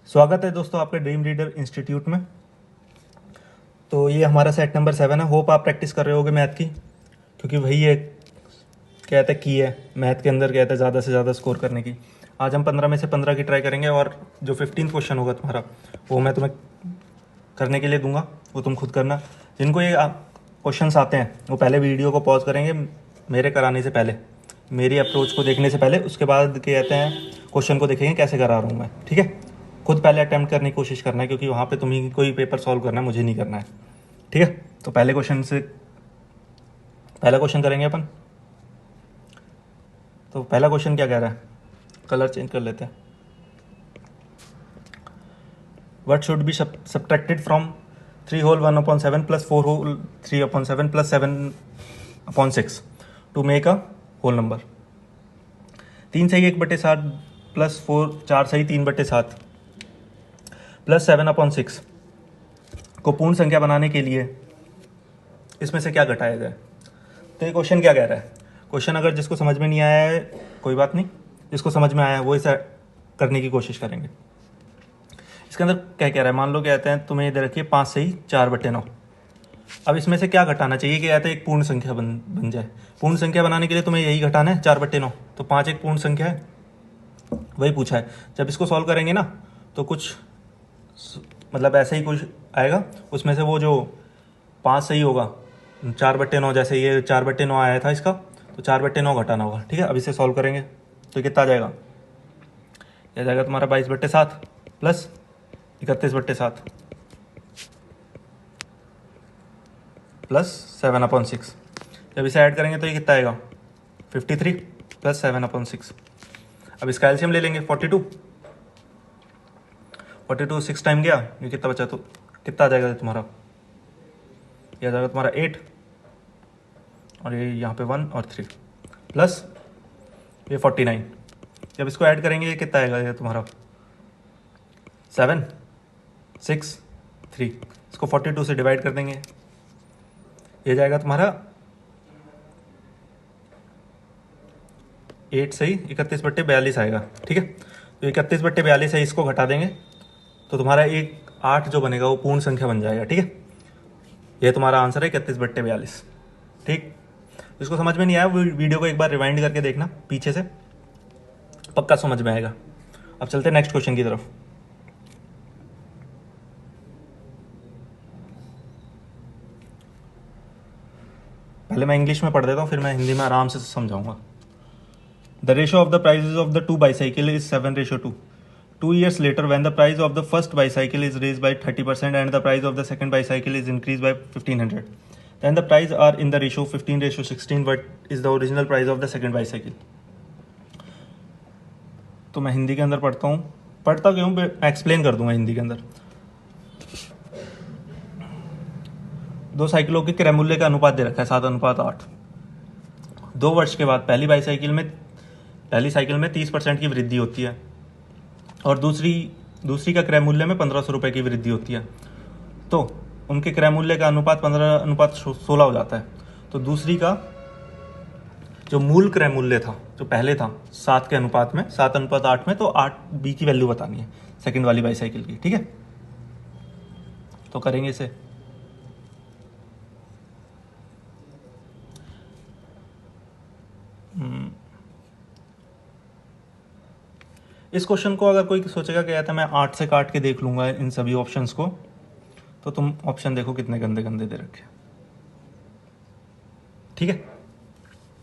स्वागत है दोस्तों आपके ड्रीम रीडर इंस्टीट्यूट में। तो ये हमारा सेट नंबर 7 है। होप आप प्रैक्टिस कर रहे होगे मैथ की, क्योंकि वही एक कहते की है मैथ के अंदर, कहते हैं ज़्यादा से ज़्यादा स्कोर करने की। आज हम 15 में से 15 की ट्राई करेंगे और जो 15 क्वेश्चन होगा तुम्हारा वो मैं तुम्हें करने के लिए दूंगा, वो तुम खुद करना। जिनको ये क्वेश्चंस आते हैं वो पहले वीडियो को पॉज करेंगे मेरे कराने से पहले, मेरी अप्रोच को देखने से पहले। उसके बाद कहते हैं क्वेश्चन को देखेंगे कैसे करा रहा हूँ मैं, ठीक है। खुद पहले अटैम्प्ट करने की कोशिश करना है, क्योंकि वहाँ पे तुम्हें कोई पेपर सॉल्व करना है, मुझे नहीं करना है, ठीक है। तो पहला क्वेश्चन करेंगे अपन। तो पहला क्वेश्चन क्या कह रहा है, कलर चेंज कर लेते हैं। What should be subtracted from 3 whole 1/7 plus 4 whole 3/7 plus 7/6 to make a whole number. 3 सही 1/7 प्लस 4 सही 3/7 प्लस 7/6 को पूर्ण संख्या बनाने के लिए इसमें से क्या घटाया जाए। तो ये क्वेश्चन क्या कह रहा है। क्वेश्चन अगर जिसको समझ में नहीं आया है कोई बात नहीं, जिसको समझ में आया है वो इसे करने की कोशिश करेंगे। इसके अंदर क्या कह रहा है, मान लो कहते हैं तुम्हें इधर रखिए 5 सही 4/9। अब इसमें से क्या घटाना चाहिए कि कहते हैं एक पूर्ण संख्या बन जाए। पूर्ण संख्या बनाने के लिए तुम्हें यही घटाना है 4/9, तो 5 एक पूर्ण संख्या है, वही पूछा है। जब इसको सॉल्व करेंगे ना तो कुछ मतलब ऐसे ही कुछ आएगा, उसमें से वो जो 5 सही होगा 4/9, जैसे ये 4/9 आया था इसका, तो 4/9 घटाना होगा, ठीक है। अब इसे सॉल्व करेंगे तो कितना आ जाएगा, यह जाएगा तुम्हारा 22/7 प्लस 31/7 प्लस 7/6। जब इसे ऐड करेंगे तो ये कितना आएगा 53 प्लस 7/6। अब इसका एलसीएम ले लेंगे 42 6 टाइम गया, ये कितना बचा, तो कितना आ जाएगा तुम्हारा, यह आ जाएगा तुम्हारा 8 और ये यहाँ पे 1 और 3 प्लस ये 49। जब इसको ऐड करेंगे ये कितना आएगा, ये तुम्हारा 7 6 3। इसको 42 से डिवाइड कर देंगे, ये जाएगा तुम्हारा 8 सही 31/42 आएगा, ठीक है। तो 31/42 है, इसको घटा देंगे तो तुम्हारा एक 8 जो बनेगा वो पूर्ण संख्या बन जाएगा, ठीक है। ये तुम्हारा आंसर है 31/42, ठीक। जिसको समझ में नहीं आया वो वीडियो को एक बार रिवाइंड करके देखना पीछे से, पक्का समझ में आएगा। अब चलते हैं नेक्स्ट क्वेश्चन की तरफ। पहले मैं इंग्लिश में पढ़ देता हूँ, फिर मैं हिंदी में आराम से समझाऊंगा। The ratio of the prices of the 2 bicycle is 7:2। 2 years later, when the price of the first bicycle is raised by 30% and the price of the second bicycle is increased by 1500, then the price are in the ratio 15:16. What is the original price of the second bicycle? तो मैं हिंदी के अंदर पढ़ता क्यों, explain कर दूंगा हिंदी के अंदर। दो साइकिलों के क्रय मूल्य का अनुपात दे रखा है 7:8। 2 वर्ष के बाद पहली साइकिल में 30% की वृद्धि होती है और दूसरी का क्रय मूल्य में 1500 रुपये की वृद्धि होती है। तो उनके क्रय मूल्य का अनुपात 15:16 हो जाता है। तो दूसरी का जो मूल क्रय मूल्य था, जो पहले था 7 के अनुपात में 7:8 में, तो 8 बी की वैल्यू बतानी है सेकंड वाली बाईसाइकिल की, ठीक है। तो करेंगे इसे। इस क्वेश्चन को अगर कोई सोचेगा कि यार मैं 8 से काट के देख लूंगा इन सभी ऑप्शंस को, तो तुम ऑप्शन देखो कितने गंदे गंदे दे रखे, ठीक है।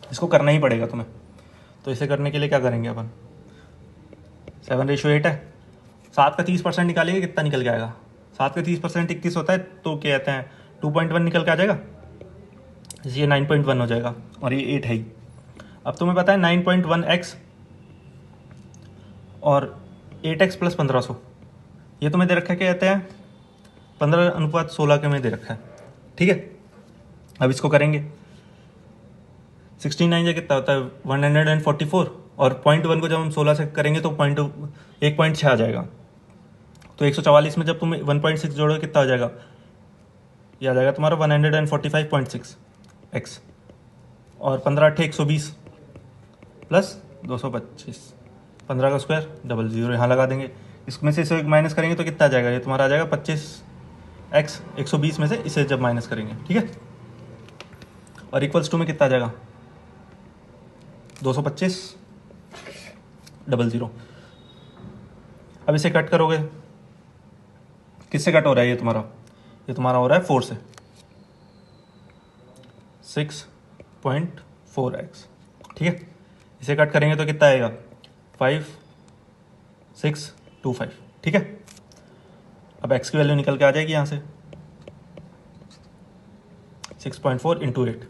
इसको करना ही पड़ेगा तुम्हें। तो इसे करने के लिए क्या करेंगे अपन, 7:8 है, 7 का 30% निकालेंगे, कितना निकल के आएगा। 7 का 30% 21 होता है, तो क्या कहते हैं 2.1 निकल के आ जाएगा, ये 9.1 हो जाएगा और ये 8 है ही। अब तुम्हें पता है 9.1x और 8x प्लस 1500, ये तुम्हें दे रखा है, क्या कहते हैं 15:16 के में दे रखा है, ठीक है। अब इसको करेंगे 69 कितना होता है 144, और 0.1 को जब हम 16 से करेंगे तो 1.6 आ जाएगा। तो 144 में जब तुम 1.6 जोड़ो कितना हो जाएगा, यह आ जाएगा तुम्हारा 145.6x और 15 120 प्लस 225, 15 का स्क्वायर 00 यहाँ लगा देंगे, इसमें से इसे माइनस करेंगे तो कितना आ जाएगा, ये तुम्हारा आ जाएगा 25x 120 में से इसे जब माइनस करेंगे, ठीक है। और इक्वल्स टू में कितना आ जाएगा 225 00। अब इसे कट करोगे, किससे कट हो रहा है ये तुम्हारा हो रहा है 4 से, 6.4x, ठीक है। इसे कट करेंगे तो कितना आएगा 5625, ठीक है। अब x की वैल्यू निकल के आ जाएगी यहाँ से 6.4 × 8।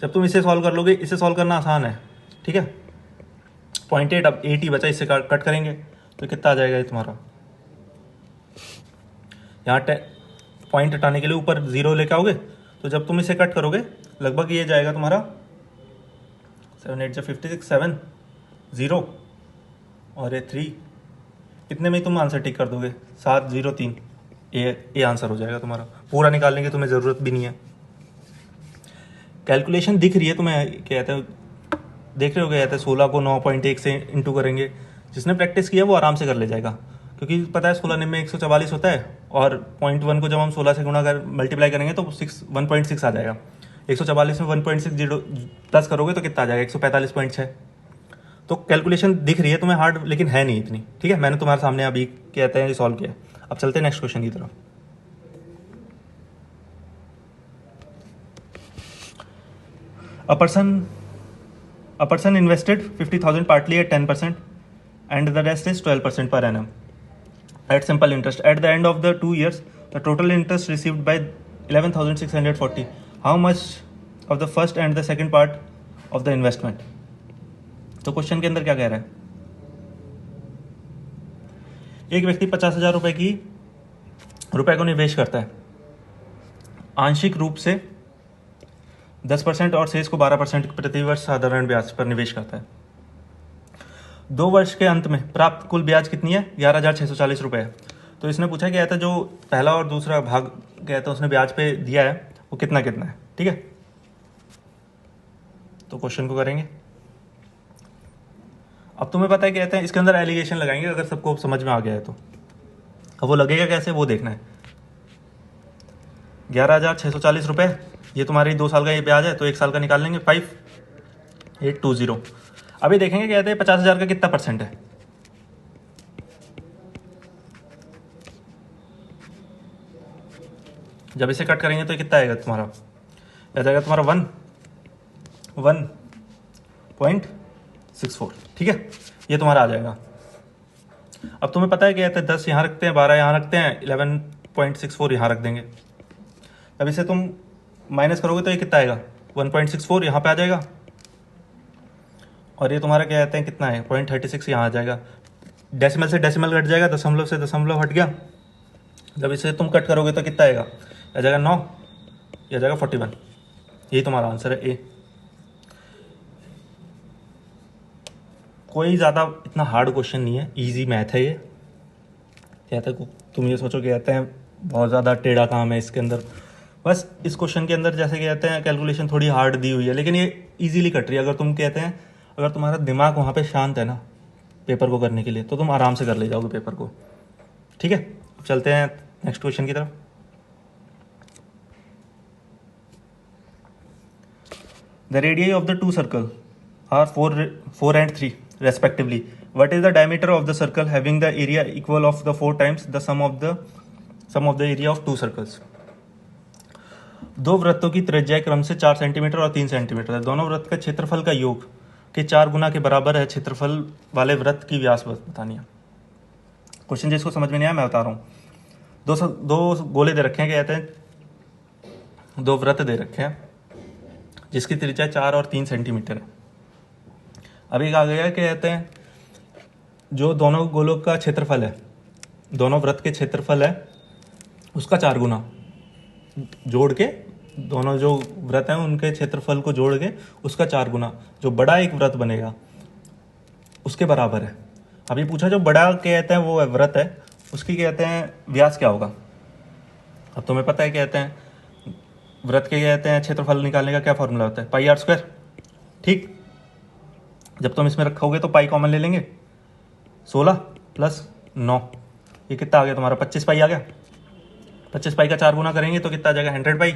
जब तुम इसे सॉल्व कर लोगे, इसे सॉल्व करना आसान है, ठीक है। 0.8, अब 8 ही बचा, इससे कट करेंगे तो कितना आ जाएगा ये तुम्हारा, यहाँ पॉइंट हटाने के लिए ऊपर 0 लेके आओगे, तो जब तुम इसे कट करोगे लगभग ये जाएगा तुम्हारा 7 8 56 7 0 और ये 3, इतने में ही तुम आंसर टिक कर दोगे 703। ये आंसर हो जाएगा तुम्हारा। पूरा निकालने की तुम्हें ज़रूरत भी नहीं है। कैलकुलेशन दिख रही है तुम्हें, क्या कहते हैं, देख रहे हो, क्या कहते हैं 16 को 9.1 से इंटू करेंगे। जिसने प्रैक्टिस किया वो आराम से कर ले जाएगा, क्योंकि पता है 16 में 144 होता है, और 0.1 को जब हम 16 से गुणा कर मल्टीप्लाई करेंगे तो 1.6 आ जाएगा। 144 में 1.6 प्लस करोगे तो कितना आ जाएगा 145.6। तो कैलकुलेशन दिख रही है तुम्हें हार्ड, लेकिन है नहीं इतनी, ठीक है। मैंने तुम्हारे सामने अभी कहते हैं सॉल्व किया। अब चलते हैं नेक्स्ट क्वेश्चन की तरफ। A person invested 50,000 partly at 10% and the rest is 12% per annum at simple interest. At the end of the 2 years, the total interest received by 11,640. How much of the first and the second part of the investment? तो question के अंदर क्या कह रहा है, एक व्यक्ति 50,000 रुपए को निवेश करता है, आंशिक रूप से 10% और शेष को 12% प्रति वर्ष साधारण ब्याज पर निवेश करता है। 2 वर्ष के अंत में प्राप्त कुल ब्याज कितनी है, 11,640 रुपये है। तो इसने पूछा क्या था, जो पहला और दूसरा भाग कहता है उसने ब्याज पे दिया है वो कितना है, ठीक है। तो क्वेश्चन को करेंगे। अब तुम्हें पता है क्या कहते हैं, इसके अंदर एलिगेशन लगाएंगे अगर सबको समझ में आ गया है तो। अब वो लगेगा कैसे वो देखना है। 11,640 रुपये, ये तुम्हारी 2 साल का ये ब्याज है, तो 1 साल का निकाल लेंगे 5820। अभी देखेंगे क्या कहते हैं 50,000 का कितना परसेंट है। जब इसे कट करेंगे तो कितना आएगा तुम्हारा, आ जाएगा तुम्हारा 1.64, ठीक है। ये तुम्हारा आ जाएगा। अब तुम्हें पता है क्या कहते हैं 10 यहाँ रखते हैं, 12 यहाँ रखते हैं, 11.64 यहाँ रख देंगे। अब इसे तुम माइनस करोगे तो ये कितना आएगा 1.64 यहाँ पे आ जाएगा, और ये तुम्हारा क्या कहते हैं कितना है 0.36 यहाँ आ जाएगा। डेसिमल से डेसिमल कट जाएगा, दशमलव से दशमलव हट गया। जब इसे तुम कट करोगे तो कितना आएगा, आ जाएगा 9, यह जाएगा 41। यही तुम्हारा आंसर है ए। कोई ज़्यादा इतना हार्ड क्वेश्चन नहीं है, इजी मैथ है ये। कहते हैं तुम ये सोचो कहते हैं बहुत ज़्यादा टेढ़ा काम है इसके अंदर। बस इस क्वेश्चन के अंदर जैसे कहते हैं कैलकुलेशन थोड़ी हार्ड दी हुई है, लेकिन ये इजीली कट रही है। अगर तुम कहते हैं अगर तुम्हारा दिमाग वहाँ पे शांत है ना पेपर को करने के लिए, तो तुम आराम से कर ले जाओगे पेपर को, ठीक है। चलते हैं नेक्स्ट क्वेश्चन की तरफ। The radius of the 2 circle are 4 and 3 respectively. What is the diameter of the circle having the area equal of the 4 times the sum of the area of 2 circles? 2 वृत्तों की त्रिज्या क्रम से 4 centimetre और 3 centimetre है। दोनों वृत्त का क्षेत्रफल का योग के 4 गुना के बराबर है क्षेत्रफल वाले वृत्त की व्यास बतानी है। क्वेश्चन जिसको समझ में नहीं आया मैं बता रहा हूँ। दो गोले दे रखे हैं, क्या कहते हैं 2 वृत्त दे रखे हैं जिसकी त्रिज्या 4 और 3 सेंटीमीटर है। अभी कहा गया क्या कहते हैं जो दोनों गोलों का क्षेत्रफल है, दोनों वृत्त के क्षेत्रफल है उसका 4 गुना जोड़ के, दोनों जो वृत्त हैं उनके क्षेत्रफल को जोड़ के उसका 4 गुना जो बड़ा एक वृत्त बनेगा उसके बराबर है। अभी पूछा जो बड़ा कहते हैं वो वृत्त है उसकी कहते हैं व्यास क्या होगा। अब तुम्हें पता है कहते हैं वृत्त के कहते हैं क्षेत्रफल निकालने का क्या फॉर्मूला होता है, πr², ठीक। जब तुम इसमें रखोगे तो पाई कॉमन ले लेंगे, 16 प्लस 9, ये कितना आ गया तुम्हारा 25 पाई आ गया। 25 पाई का 4 गुना करेंगे तो कितना आ जाएगा 100 पाई।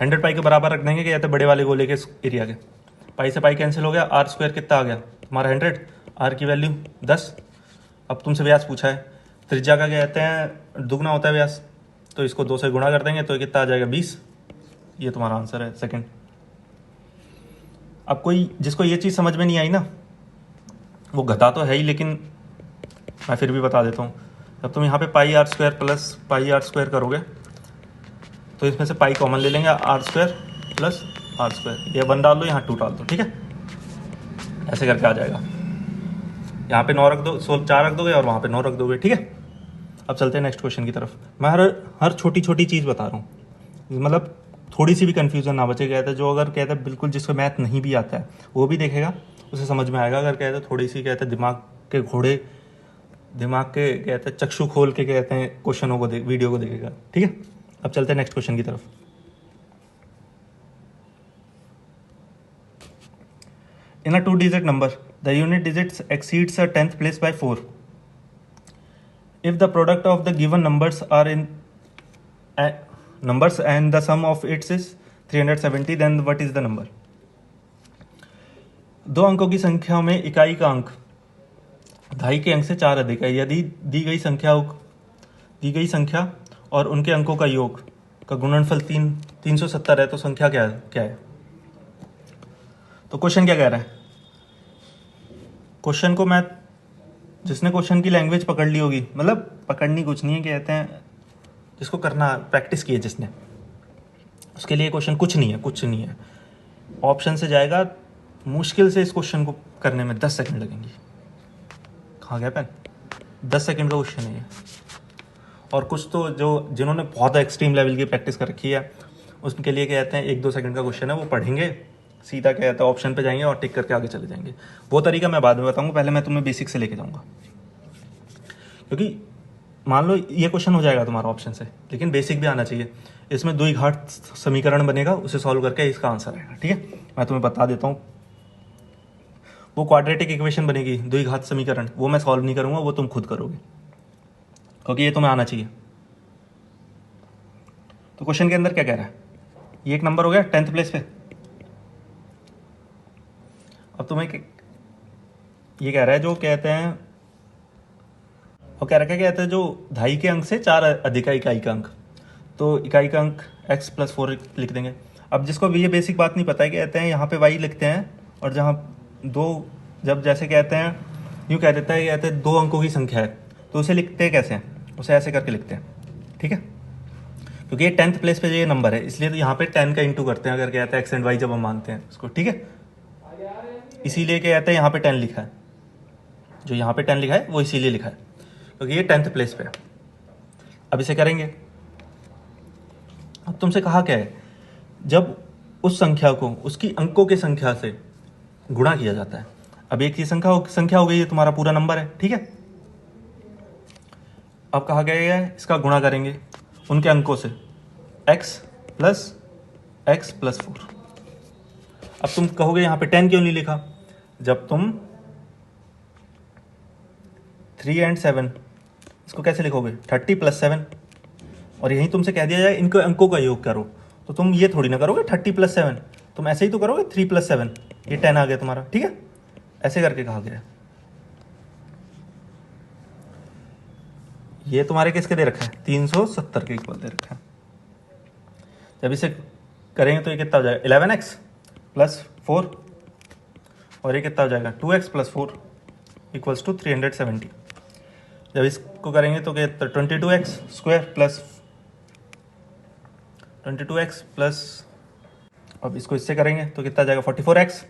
100 पाई के बराबर रख देंगे कि या तो बड़े वाले गोले के एरिया के। पाई से पाई कैंसिल हो गया, आर स्क्वायर कितना आ गया तुम्हारा 100, आर की वैल्यू 10। अब तुमसे व्यास पूछा है, त्रिज्या का कहते हैं दुगना होता है व्यास, तो इसको 2 से गुणा कर देंगे तो कितना आ जाएगा 20। ये तुम्हारा आंसर है सेकंड। अब कोई जिसको ये चीज़ समझ में नहीं आई ना, वो घटा तो है ही, लेकिन मैं फिर भी बता देता हूँ। जब तुम यहाँ पे pi r square plus pi r square करोगे तो इसमें से पाई कॉमन ले लेंगे, r square plus r square, ये 1 डाल दो, यहाँ 2 डाल दो, ठीक है। ऐसे करके आ जाएगा। यहाँ पे 9 रख दो, 4 रख दोगे और वहाँ पे 9 रख दोगे, ठीक है। अब चलते हैं नेक्स्ट क्वेश्चन की तरफ। मैं हर छोटी छोटी चीज़ बता रहा हूँ, मतलब थोड़ी सी भी कन्फ्यूज़न ना बचे। कहते हैं जो अगर कहते हैं बिल्कुल जिसको मैथ नहीं भी आता है वो भी देखेगा, उसे समझ में आएगा। अगर कहते हैं थोड़ी सी कहते हैं दिमाग के घोड़े, दिमाग के कहते हैं चक्षु खोल के कहते हैं क्वेश्चनों को वीडियो को देखेगा, ठीक है। अब चलते हैं नेक्स्ट क्वेश्चन की तरफ। इन अ 2-digit number, the unit digits exceeds a 10th place by 4. If the product of the given numbers are in numbers and the sum of its is 370, then what is the number? दो अंकों की संख्या में इकाई का अंक दहाई के अंक से 4 अधिक है। यदि दी गई संख्या और उनके अंकों का योग का गुणनफल 370 है तो संख्या क्या है? तो क्वेश्चन क्या कह रहा है? क्वेश्चन को मैं, जिसने क्वेश्चन की लैंग्वेज पकड़ ली होगी, मतलब पकड़नी कुछ नहीं है, कहते हैं जिसको करना प्रैक्टिस की है जिसने, उसके लिए क्वेश्चन कुछ नहीं है। ऑप्शन से जाएगा, मुश्किल से इस क्वेश्चन को करने में 10 सेकंड लगेंगे। कहाँ गया पेन? 10 सेकंड का क्वेश्चन है ये। और कुछ तो जिन्होंने बहुत एक्सट्रीम लेवल की प्रैक्टिस कर रखी है उसके लिए कहते हैं 1-2 सेकंड का क्वेश्चन है, वो पढ़ेंगे सीधा कहता है ऑप्शन पे जाएंगे और टिक करके आगे चले जाएंगे। वो तरीका मैं बाद में बताऊंगा, पहले मैं तुम्हें बेसिक से लेके जाऊंगा। क्योंकि मान लो ये क्वेश्चन हो जाएगा तुम्हारा ऑप्शन से, लेकिन बेसिक भी आना चाहिए। इसमें द्विघात समीकरण बनेगा, उसे सॉल्व करके इसका आंसर आएगा, ठीक है। मैं तुम्हें बता देता हूँ, वो क्वाड्रेटिक इक्वेशन बनेगी, द्विघात समीकरण, वो मैं सॉल्व नहीं करूंगा, वो तुम खुद करोगे, क्योंकि ये तुम्हें आना चाहिए। तो क्वेश्चन के अंदर क्या कह रहा है? ये एक नंबर हो गया 10th प्लेस पे। अब तुम्हें ये कह रहा है, जो कहते हैं, और कह रहा है कहते हैं जो दहाई के अंक से 4 अधिक है इकाई का अंक, तो इकाई का अंक x + 4 लिख देंगे। अब जिसको भी ये बेसिक बात नहीं पता है, कहते हैं यहाँ पे y लिखते हैं, और जहाँ जब जैसे कहते हैं यूँ कह देता है, कहते हैं 2 अंकों की संख्या है, तो उसे लिखते हैं कैसे? उसे ऐसे करके लिखते हैं, ठीक है। क्योंकि ये 10th प्लेस पे ये नंबर है, इसलिए तो यहाँ पे 10 का इंटू करते हैं, अगर कहते हैं x and y जब हम मानते हैं उसको, ठीक है। इसीलिए क्या कहते हैं यहाँ पे 10 लिखा है, जो यहाँ पे 10 लिखा है वो इसीलिए लिखा है क्योंकि ये 10th प्लेस पे है। अब इसे करेंगे। अब तुमसे कहा क्या है, जब उस संख्या को उसकी अंकों की संख्या से गुणा किया जाता है। अब एक ही संख्या हो गई है, तुम्हारा पूरा नंबर है, ठीक है। अब कहा गया है इसका गुणा करेंगे उनके अंकों से, x + 4। अब तुम कहोगे यहाँ पे 10 क्यों नहीं लिखा? जब तुम 3 and 7 इसको कैसे लिखोगे? 30 + 7। और यहीं तुमसे कह दिया जाए इनके अंकों का योग करो, तो तुम ये थोड़ी ना करोगे 30 + 7, तुम ऐसे ही तो करोगे 3 + 7, ये 10 आ गया तुम्हारा, ठीक है। ऐसे करके कहा गया। ये तुम्हारे किसके दे रखा है? 370 के इक्वल दे रखा है। जब इसे करेंगे तो ये कितना हो जाएगा? 11x + 4, और ये कितना हो जाएगा? 2x + 4 = 370। जब इसको करेंगे तो क्या? 22x प्लस, अब इसको इससे करेंगे तो कितना जाएगा? 44x,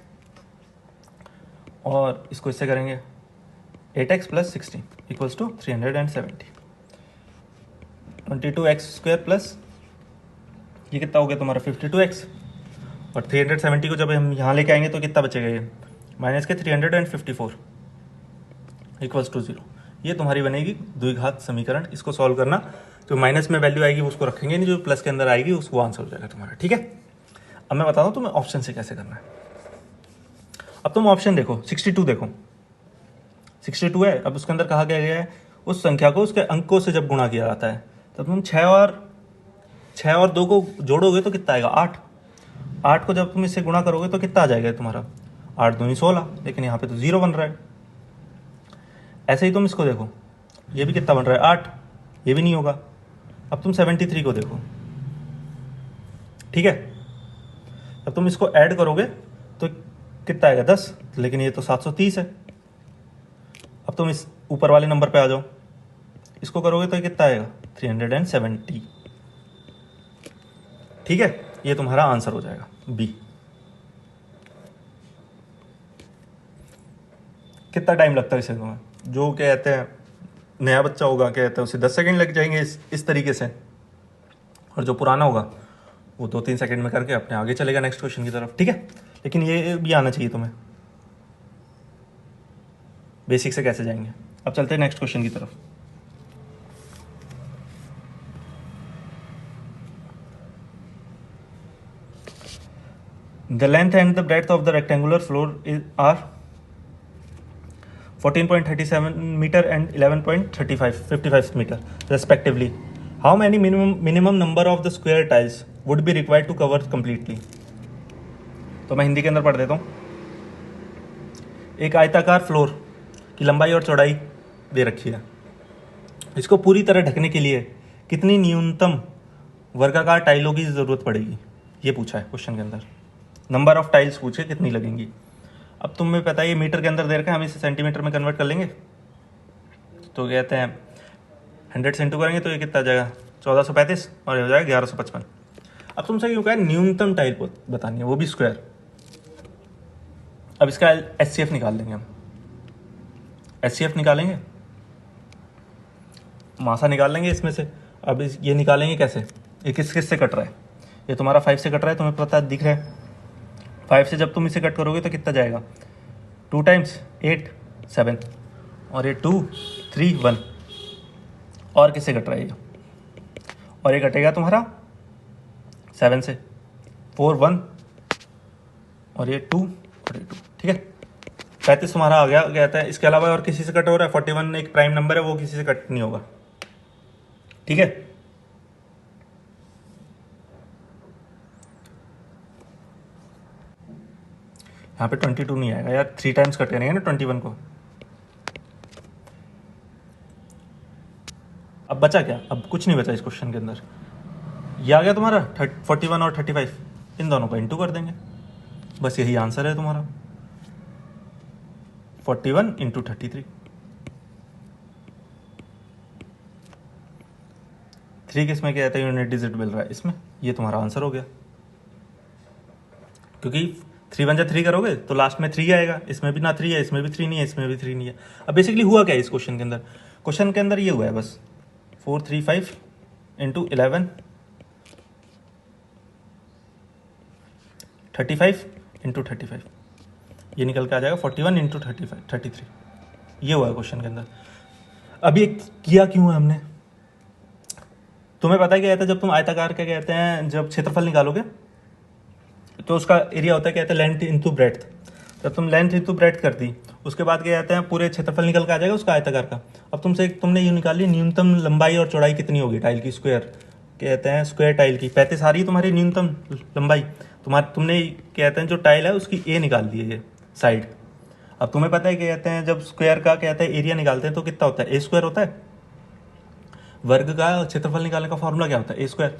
और इसको इससे करेंगे 8x + 16 = 370। 22x² प्लस ये कितना हो गया तुम्हारा? 52x, और 370 को जब हम यहाँ लेके आएंगे तो कितना बचेगा? ये माइनस के 354 = 0। ये तुम्हारी बनेगी द्विघात समीकरण। इसको सॉल्व करना, जो माइनस में वैल्यू आएगी उसको रखेंगे नहीं, जो प्लस के अंदर आएगी उसको आंसर हो जाएगा तुम्हारा, ठीक है। अब मैं बताता हूँ तुम्हें ऑप्शन से कैसे करना है। अब तुम ऑप्शन देखो, 62 देखो, 62 है। अब उसके अंदर कहा गया है उस संख्या को उसके अंकों से जब गुणा किया जाता है, तब तुम 6 और 2 को जोड़ोगे तो कितना आएगा, 8। 8 को जब तुम इससे गुणा करोगे तो कितना आ जाएगा तुम्हारा, 8 दूनी 16, लेकिन यहाँ पे तो 0 बन रहा है। ऐसे ही तुम इसको देखो, ये भी कितना बन रहा है, 8, ये भी नहीं होगा। अब तुम 73 को देखो, ठीक है, अब तुम इसको ऐड करोगे तो कितना आएगा, 10, लेकिन ये तो 730 है। अब तुम इस ऊपर वाले नंबर पे आ जाओ, इसको करोगे तो ये कितना आएगा, 370। ठीक है, ये तुम्हारा आंसर हो जाएगा बी। कितना टाइम लगता है इसे तुम्हें, जो कहते हैं नया बच्चा होगा कहते हैं उसे 10 सेकंड लग जाएंगे इस तरीके से, और जो पुराना होगा वो 2-3 सेकंड में करके अपने आगे चलेगा नेक्स्ट क्वेश्चन की तरफ। ठीक है, लेकिन ये भी आना चाहिए तुम्हें, बेसिक से कैसे जाएंगे। अब चलते हैं नेक्स्ट क्वेश्चन की तरफ। The length and the breadth of the rectangular floor are 14.37 meter and 11.55 meter respectively. How many minimum number of the square tiles would be required to cover completely? तो मैं हिंदी के अंदर पढ़ देता हूँ। एक आयताकार फ्लोर की लंबाई और चौड़ाई दे रखी है, इसको पूरी तरह ढकने के लिए कितनी न्यूनतम वर्गाकार टाइलों की ज़रूरत पड़ेगी, ये पूछा है क्वेश्चन के अंदर। नंबर ऑफ टाइल्स पूछे कितनी लगेंगी। अब तुम्हें पता है ये मीटर के अंदर दे रखा है, हम इसे सेंटीमीटर में कन्वर्ट कर लेंगे, तो कहते हैं 100 से इंटू करेंगे तो ये कितना आ जाएगा, 1435, और ये हो जाएगा 1155। अब तुमसे क्यों कहा है न्यूनतम टाइल बतानी है, वो भी स्क्वायर। अब इसका HCF निकाल लेंगे हम, HCF निकालेंगे, मासा निकाल लेंगे इसमें से। अब ये निकालेंगे कैसे, ये किस किस से कट रहा है, ये तुम्हारा 5 से कट रहा है, तुम्हें पता दिख रहा है। 5 से जब तुम इसे कट करोगे तो कितना जाएगा, 2 टाइम्स 8 7, और ये 2 3 1, और किससे कट रहा है ये, और ये कटेगा तुम्हारा 7 से, 4 1, और ये 2 और ये 2। ठीक है, 35 तुम्हारा आ गया। कहता है इसके अलावा और किसी से कट हो रहा है, 41 एक प्राइम नंबर है, वो किसी से कट नहीं होगा। ठीक है, यहाँ पे 22 नहीं आएगा यार, 3 टाइम्स कट करेंगे ना 21 को। अब बचा क्या, अब कुछ नहीं बचा इस क्वेश्चन के अंदर। ये आ गया तुम्हारा 41 और 35, इन दोनों को इंटू कर देंगे, बस यही आंसर है तुम्हारा, 41 इंटू 33। 3 किस में क्या कहता है, यूनिट डिजिट मिल रहा है इसमें, ये तुम्हारा आंसर हो गया। क्योंकि 3 1 जा 3 करोगे तो लास्ट में 3 आएगा, इसमें भी ना 3 है, इसमें भी 3 नहीं है, इसमें भी 3 नहीं है। अब बेसिकली हुआ क्या है इस क्वेश्चन के अंदर, क्वेश्चन के अंदर ये हुआ है बस 435 इंटू 11 35 इंटू 35, ये निकल के आ जाएगा 41 इंटू 33। ये हुआ है क्वेश्चन के अंदर। अब ये किया क्यों है हमने, तुम्हें पता है क्या कहता है, जब तुम आयताकार क्या कहते हैं, जब क्षेत्रफल निकालोगे तो उसका एरिया होता है कहते हैं लेंथ इंटू ब्रेड्थ। जब तुम लेंथ इंटू ब्रेड्थ कर दी, उसके बाद क्या कहते हैं पूरे क्षेत्रफल निकल के आ जाएगा उसका आयताकार का। अब तुमने ये निकाल ली न्यूनतम लंबाई और चौड़ाई कितनी होगी टाइल की, स्क्वायर कहते हैं स्क्वायर टाइल की 35 आ रही है तुम्हारी न्यूनतम लंबाई। तुमने कहते हैं जो टाइल है उसकी ए निकाल दी है ये साइड। अब तुम्हें पता है क्या कहते हैं, जब स्क्वायर का कहते हैं एरिया निकालते हैं तो कितना होता है, ए स्क्वायर होता है। वर्ग का क्षेत्रफल निकालने का फॉर्मूला क्या होता है, ए स्क्वायर।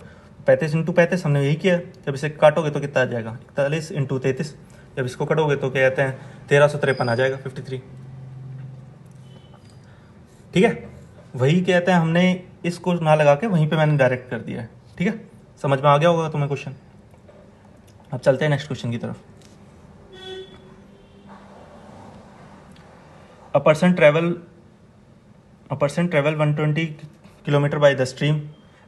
35 इंटू 35 हमने यही किया। जब इसे काटोगे तो कितना आ जाएगा, 41 इंटू 33। जब इसको कटोगे तो क्या कहते हैं 1353 आ जाएगा, 53। ठीक है, वही कहते हैं हमने इसको ना लगा के वहीं पे मैंने डायरेक्ट कर दिया है। ठीक है, समझ में आ गया होगा तुम्हें क्वेश्चन। अब चलते हैं नेक्स्ट क्वेश्चन की तरफ। A person travel 120 kilometer by the stream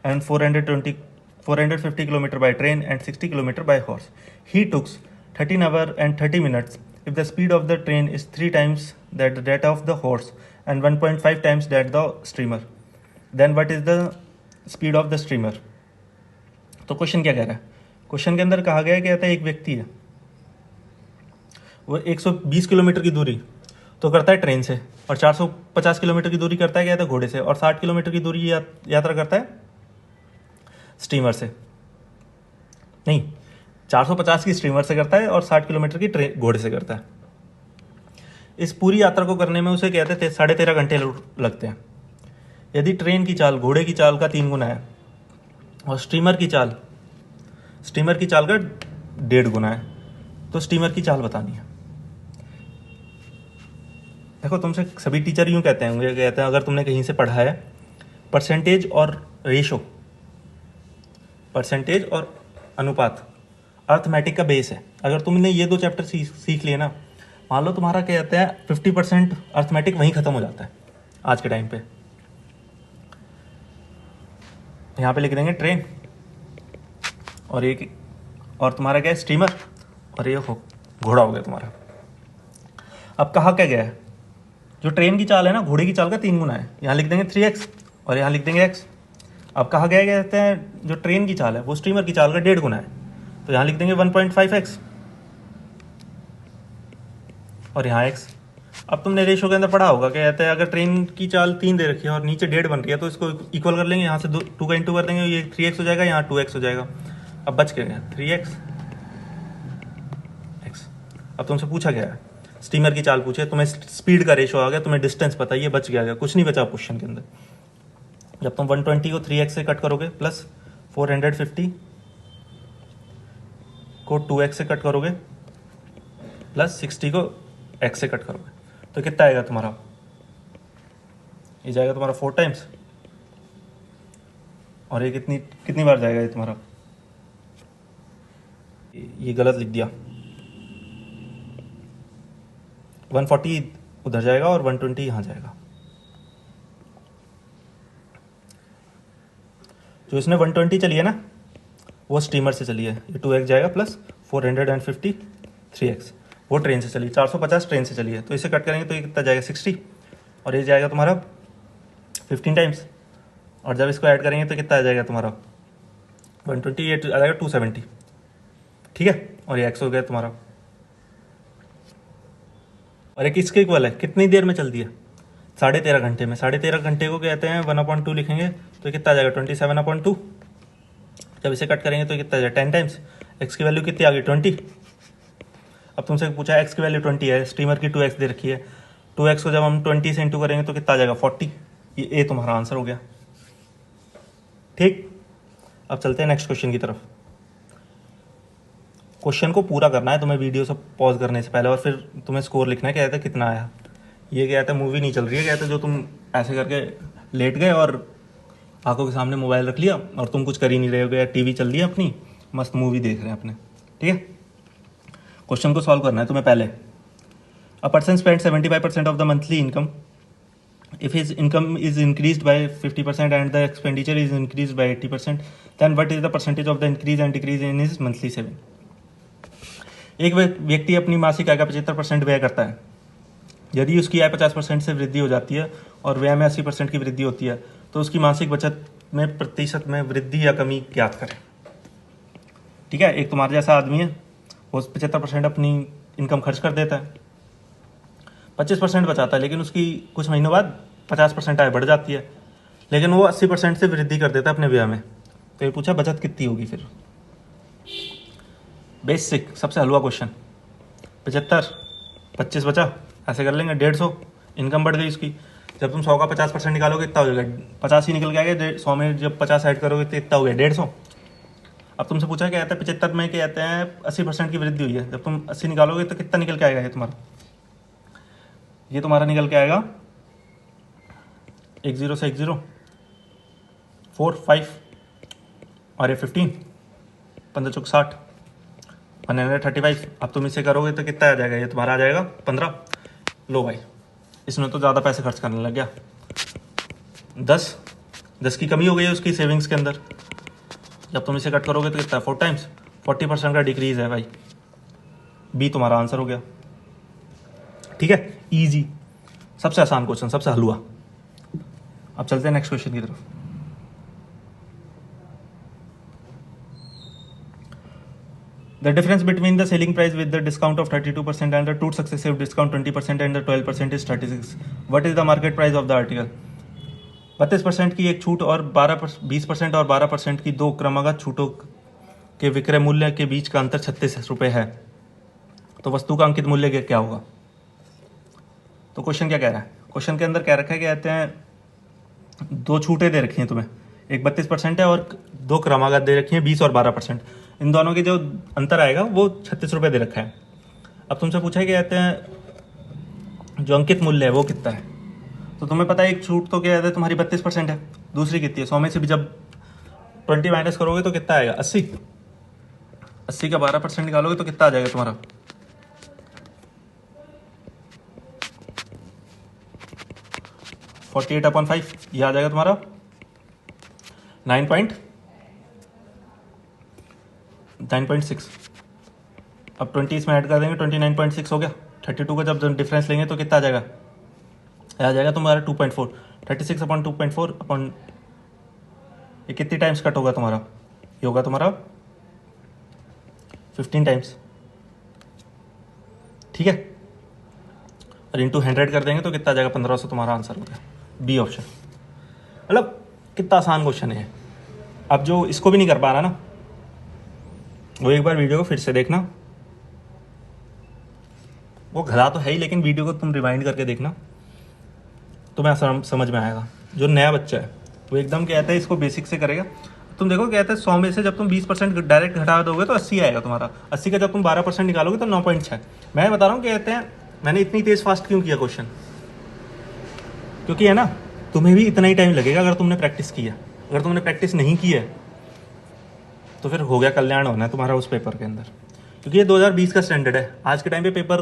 and 450 kilometer by train and 60 kilometer by horse. He took 13 hours and 30 minutes. If the speed of the train is 3 times that of the horse and 1.5 times that the streamer, then what is the speed of the streamer? तो question क्या कह रहा है, question के अंदर कहा गया है, कहता है एक व्यक्ति है, वो 120 किलोमीटर की दूरी तो करता है ट्रेन से, और 450 किलोमीटर की दूरी करता है क्या, तो घोड़े से, और 60 किलोमीटर की दूरी यात्रा करता है स्टीमर से। नहीं, 450 की स्टीमर से करता है और 60 किलोमीटर की ट्रेन घोड़े से करता है। इस पूरी यात्रा को करने में उसे कहते थे 13.5 घंटे लगते हैं। यदि ट्रेन की चाल घोड़े की चाल का 3 गुना है और स्टीमर की चाल का 1.5 गुना है, तो स्टीमर की चाल बतानी है। देखो, तुमसे सभी टीचर यूँ कहते हैं अगर तुमने कहीं से पढ़ा है, परसेंटेज और अनुपात अर्थमेटिक का बेस है। अगर तुमने ये 2 चैप्टर सीख लिए ना, मान लो तुम्हारा क्या कहते हैं 50% अर्थमेटिक वहीं ख़त्म हो जाता है आज के टाइम पे। यहाँ पे लिख देंगे ट्रेन, और तुम्हारा क्या है स्टीमर, और ये घोड़ा हो गया तुम्हारा। अब कहा क्या गया है, जो ट्रेन की चाल है ना, घोड़े की चाल का 3 गुना है, यहाँ लिख देंगे 3x और यहाँ लिख देंगे x। अब कहा गया कहते हैं जो ट्रेन की चाल है वो स्टीमर की चाल का 1.5 गुना है, तो यहाँ लिख देंगे 1.5x और यहाँ x। अब तुमने रेशो के अंदर पढ़ा होगा, क्या कहते हैं अगर ट्रेन की चाल 3 दे रखी है और नीचे 1.5 बन रही है, तो इसको इक्वल कर लेंगे, यहाँ से 2 का इंटू कर देंगे, ये 3x हो जाएगा, यहाँ 2x हो जाएगा। अब बच के गया 3x। अब तुमसे पूछा गया है स्टीमर की चाल पूछे, तुम्हें स्पीड का रेशो आ गया, तुम्हें डिस्टेंस पता, ये बच गया, कुछ नहीं बचा क्वेश्चन के अंदर। जब तुम 120 को 3x से कट करोगे प्लस 450 को 2x से कट करोगे प्लस 60 को x से कट करोगे, तो कितना आएगा तुम्हारा, ये जाएगा तुम्हारा 4 टाइम्स, और ये कितनी बार जाएगा ये तुम्हारा, ये गलत लिख दिया, 140 उधर जाएगा और 120 यहाँ जाएगा। जो इसने 120 चली है ना, वो स्टीमर से चली है, ये 2x जाएगा प्लस 450 3x, वो ट्रेन से चली, 450 ट्रेन से चली है, तो इसे कट करेंगे तो ये कितना जाएगा 60, और ये जाएगा तुम्हारा 15 टाइम्स, और जब इसको ऐड करेंगे तो कितना आ जाएगा तुम्हारा 120, ये आ जाएगा 270, ठीक है, और ये x हो गया तुम्हारा। और एक इसके इक्वल है, कितनी देर में चलती है, 13.5 घंटे में। 13.5 घंटे को कहते हैं 1/2 लिखेंगे, तो कितना आ जाएगा 27/2। जब इसे कट करेंगे तो कितना आ जाएगा 10 टाइम्स, x की वैल्यू कितनी आ गई 20। अब तुमसे पूछा x की वैल्यू 20 है, स्टीमर की 2x दे रखी है, 2x को जब हम 20 से इंटू करेंगे तो कितना आ जाएगा 40। ये ए तुम्हारा आंसर हो गया, ठीक। अब चलते हैं नेक्स्ट क्वेश्चन की तरफ। क्वेश्चन को पूरा करना है तुम्हें वीडियो से पॉज करने से पहले, और फिर तुम्हें स्कोर लिखना है, क्या कहता है कितना आया। ये क्या कहता है मूवी नहीं चल रही है, कहते जो तुम ऐसे करके लेट गए और आंखों के सामने मोबाइल रख लिया और तुम कुछ कर ही नहीं रहे हो, या टीवी चल रही है अपनी, मस्त मूवी देख रहे हैं अपने, ठीक है। क्वेश्चन को सॉल्व करना है तुम्हें पहले। A person spend 75% of the monthly income, if his income is increased by 50% and the expenditure is increased by 80%, then what is the percentage of the increase and decrease in his monthly saving। एक व्यक्ति अपनी मासिक आय का 75% व्यय करता है। यदि उसकी आय 50% से वृद्धि हो जाती है और व्यय में 80% की वृद्धि होती है, तो उसकी मासिक बचत में प्रतिशत में वृद्धि या कमी ज्ञात करें, ठीक है। एक तुम्हारे जैसा आदमी है, वो 75% अपनी इनकम खर्च कर देता है, 25% बचाता है, लेकिन उसकी कुछ महीनों बाद 50% आय बढ़ जाती है, लेकिन वो 80% से वृद्धि कर देता है अपने व्यय में। तो ये पूछा बचत कितनी होगी, फिर बेसिक सबसे हलवा क्वेश्चन। 75, 25 बचा, ऐसे कर लेंगे 150, इनकम बढ़ गई उसकी। जब तुम 100 का 50% निकालोगे कितना हो जाएगा, 50 ही निकल के आएगा। 100 में जब 50 ऐड करोगे तो इतना हो गया 150। अब तुमसे पूछा क्या कहता है 75 में क्या कहते हैं 80% की वृद्धि हुई है, जब तुम 80 निकालोगे तो कितना निकल के आएगा, ये तुम्हारा निकल के आएगा 10 से 10 4 5 और ये 15, 15 चौक 60, 135। अब तुम इसे करोगे तो कितना आ जाएगा, ये तुम्हारा आ जाएगा 15। लो भाई, इसमें तो ज़्यादा पैसे खर्च करने लग गया। 10 की कमी हो गई है उसकी सेविंग्स के अंदर। जब तुम इसे कट करोगे तो कितना है 4 टाइम्स, 40% का डिक्रीज है भाई। बी तुम्हारा आंसर हो गया, ठीक है। इजी, सबसे आसान क्वेश्चन, सबसे हलवा। अब चलते हैं नेक्स्ट क्वेश्चन की तरफ। The The difference between the selling price with the discount of 32% and the two successive discount 20% and the 12% is 36. What is the market price of the article? 32% की एक छूट और 20% और 12% की दो क्रमागत छूटों के विक्रय मूल्य के बीच का अंतर 36 रुपये है, तो वस्तु का अंकित मूल्य क्या होगा? तो क्वेश्चन क्या कह रहा है? क्वेश्चन के अंदर क्या रखा है, कहते हैं दो छूटें दे रखी हैं तुम्हें, एक 32% है और दो क्रमागत दे रखी हैं 20 और 12%। इन दोनों के जो अंतर आएगा वो 36 रुपये दे रखा है। अब तुमसे पूछा है कि कहते हैं जो अंकित मूल्य है वो कितना है, तो तुम्हें पता है एक छूट तो क्या है तुम्हारी 32% है, दूसरी कितनी है 100 में से भी जब 20 माइनस करोगे तो कितना आएगा 80, 80 का 12% निकालोगे तो कितना आ जाएगा तुम्हारा 48/5, ये आ जाएगा तुम्हारा 9.6। अब 20 इसमें ऐड कर देंगे 29.6 हो गया। 32 का जब डिफरेंस लेंगे तो कितना आ जाएगा, आ जाएगा तुम्हारा 2.4। 36/2.4 अपॉन ये कितनी टाइम्स कट होगा तुम्हारा, ये होगा तुम्हारा 15 टाइम्स, ठीक है। और इंटू 100 कर देंगे तो कितना आ जाएगा 1500, तुम्हारा आंसर हो गया बी ऑप्शन। मतलब कितना आसान क्वेश्चन है। अब जो इसको भी नहीं कर पा रहा ना, वो एक बार वीडियो को फिर से देखना, वो घला तो है ही लेकिन वीडियो को तुम रिवाइंड करके देखना, तुम्हें समझ में आएगा। जो नया बच्चा है वो एकदम कहता है इसको बेसिक से करेगा, तुम देखो कहते हैं 100 में से जब तुम 20% डायरेक्ट घटा दोगे तो 80 आएगा तुम्हारा, 80 का जब तुम 12% निकालोगे तो 9.6। मैं बता रहा हूँ कहते हैं मैंने इतनी तेज फास्ट क्यों किया क्वेश्चन, क्योंकि है ना तुम्हें भी इतना ही टाइम लगेगा अगर तुमने प्रैक्टिस किया। अगर तुमने प्रैक्टिस नहीं की है तो फिर हो गया कल्याण होना है तुम्हारा उस पेपर के अंदर, क्योंकि ये 2020 का स्टैंडर्ड है। आज के टाइम पे पेपर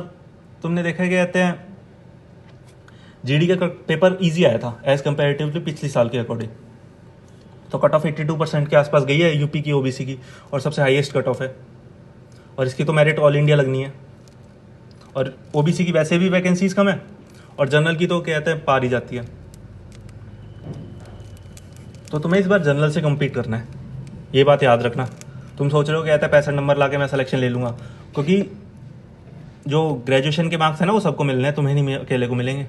तुमने देखा है कहते हैं जीडी का पेपर इजी आया था एज कंपेरेटिवली पिछले साल के अकॉर्डिंग, तो कट ऑफ 82% के आसपास गई है यूपी की ओबीसी की, और सबसे हाईएस्ट कट ऑफ है। और इसकी तो मेरिट ऑल इंडिया लगनी है, और ओबीसी की वैसे भी वैकेंसीज कम है, और जनरल की तो कहते हैं पार ही जाती है। तो तुम्हें इस बार जनरल से कम्पीट करना है, ये बात याद रखना। तुम सोच रहे हो कहता है 65 नंबर ला के मैं सिलेक्शन ले लूँगा, क्योंकि जो ग्रेजुएशन के मार्क्स है ना वो सबको मिलने हैं, तुम्हें नहीं अकेले को मिलेंगे।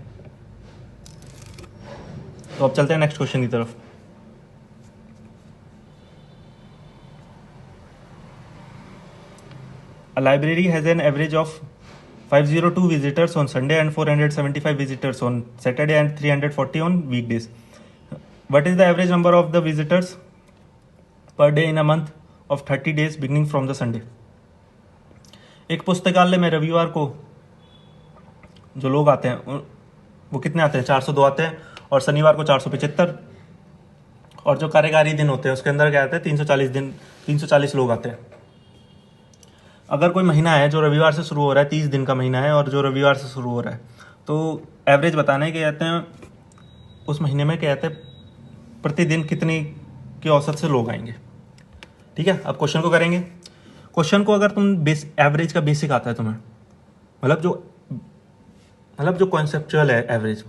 तो अब चलते हैं नेक्स्ट क्वेश्चन की तरफ। A library has an average of 502 visitors on Sunday and 475 visitors on Saturday and 340 on weekdays. What is the average number of the visitors per day in a month of 30 days beginning from the Sunday? एक पुस्तकालय में रविवार को जो लोग आते हैं वो कितने आते हैं, 402 आते हैं, और शनिवार को 475, और जो कार्यकारी दिन होते हैं उसके अंदर क्या आते हैं 340 लोग आते हैं। अगर कोई महीना है जो रविवार से शुरू हो रहा है, 30 दिन का महीना है और जो रविवार से शुरू हो रहा है, तो एवरेज बताने के कहते हैं उस महीने में कहते हैं प्रतिदिन कितनी के औसत से लोग आएंगे, ठीक है। अब क्वेश्चन को करेंगे। क्वेश्चन को अगर तुम एवरेज का बेसिक आता है तुम्हें, मतलब जो कॉन्सेप्चुअल है एवरेज,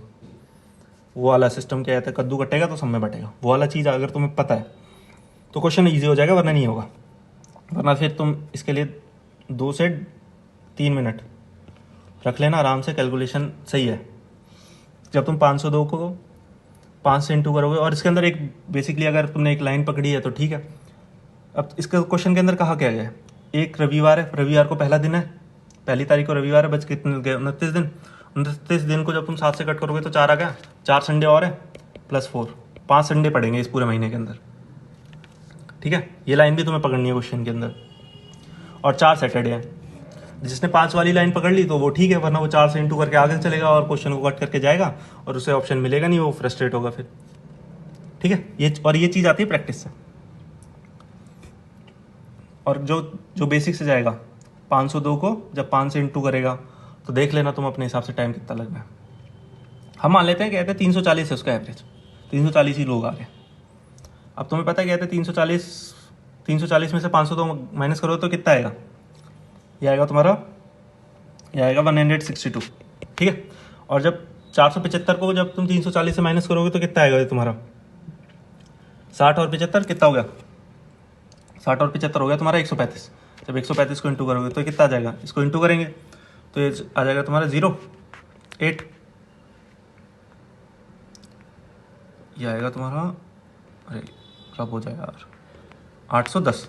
वो वाला सिस्टम क्या कहता है, कद्दू कटेगा तो सब में बटेगा, वो वाला चीज़ अगर तुम्हें पता है तो क्वेश्चन ईजी हो जाएगा, वरना नहीं होगा। वरना फिर तुम इसके लिए 2 से 3 मिनट रख लेना आराम से, कैलकुलेशन सही है। जब तुम 502 को 5 से इंटू करोगे, और इसके अंदर एक बेसिकली अगर तुमने एक लाइन पकड़ी है तो ठीक है। अब इसका क्वेश्चन के अंदर कहा क्या गया है, एक रविवार है, रविवार को पहला दिन है, पहली तारीख को रविवार है, बच कितने गए 29 दिन। 29 दिन को जब तुम 7 से कट करोगे तो 4 आ गया, 4 संडे और है प्लस 4, 5 संडे पड़ेंगे इस पूरे महीने के अंदर, ठीक है। ये लाइन भी तुम्हें पकड़नी है क्वेश्चन के अंदर, और 4 सैटरडे है। जिसने 5 वाली लाइन पकड़ ली तो वो ठीक है, वरना वो 4 से इंटू करके आगे चलेगा और क्वेश्चन को कट करके जाएगा और उसे ऑप्शन मिलेगा नहीं, वो फ्रस्ट्रेट होगा फिर, ठीक है। ये चीज़ आती है प्रैक्टिस से। और जो बेसिक से जाएगा 502 को जब 5 से इंटू करेगा तो देख लेना तुम अपने हिसाब से टाइम कितना लगना है। हम मान लेते हैं कहते हैं 340 है उसका एवरेज, 340 ही लोग आ गए। अब तुम्हें पता है कहते हैं 340 में से 502 माइनस करो तो कितना आएगा, ये आएगा तुम्हारा, ये आएगा 162, ठीक है। और जब 475 को जब तुम 340 से माइनस करोगे तो कितना आएगा ये तुम्हारा, 60 और 75 कितना हो गया, 60 और 75 हो गया तुम्हारा 135। जब 135 को इंटू करोगे तो कितना आ जाएगा, इसको इंटू करेंगे तो ये आ जाएगा तुम्हारा 0.8, ये आएगा तुम्हारा, अरे कब हो जाएगा यार, 810।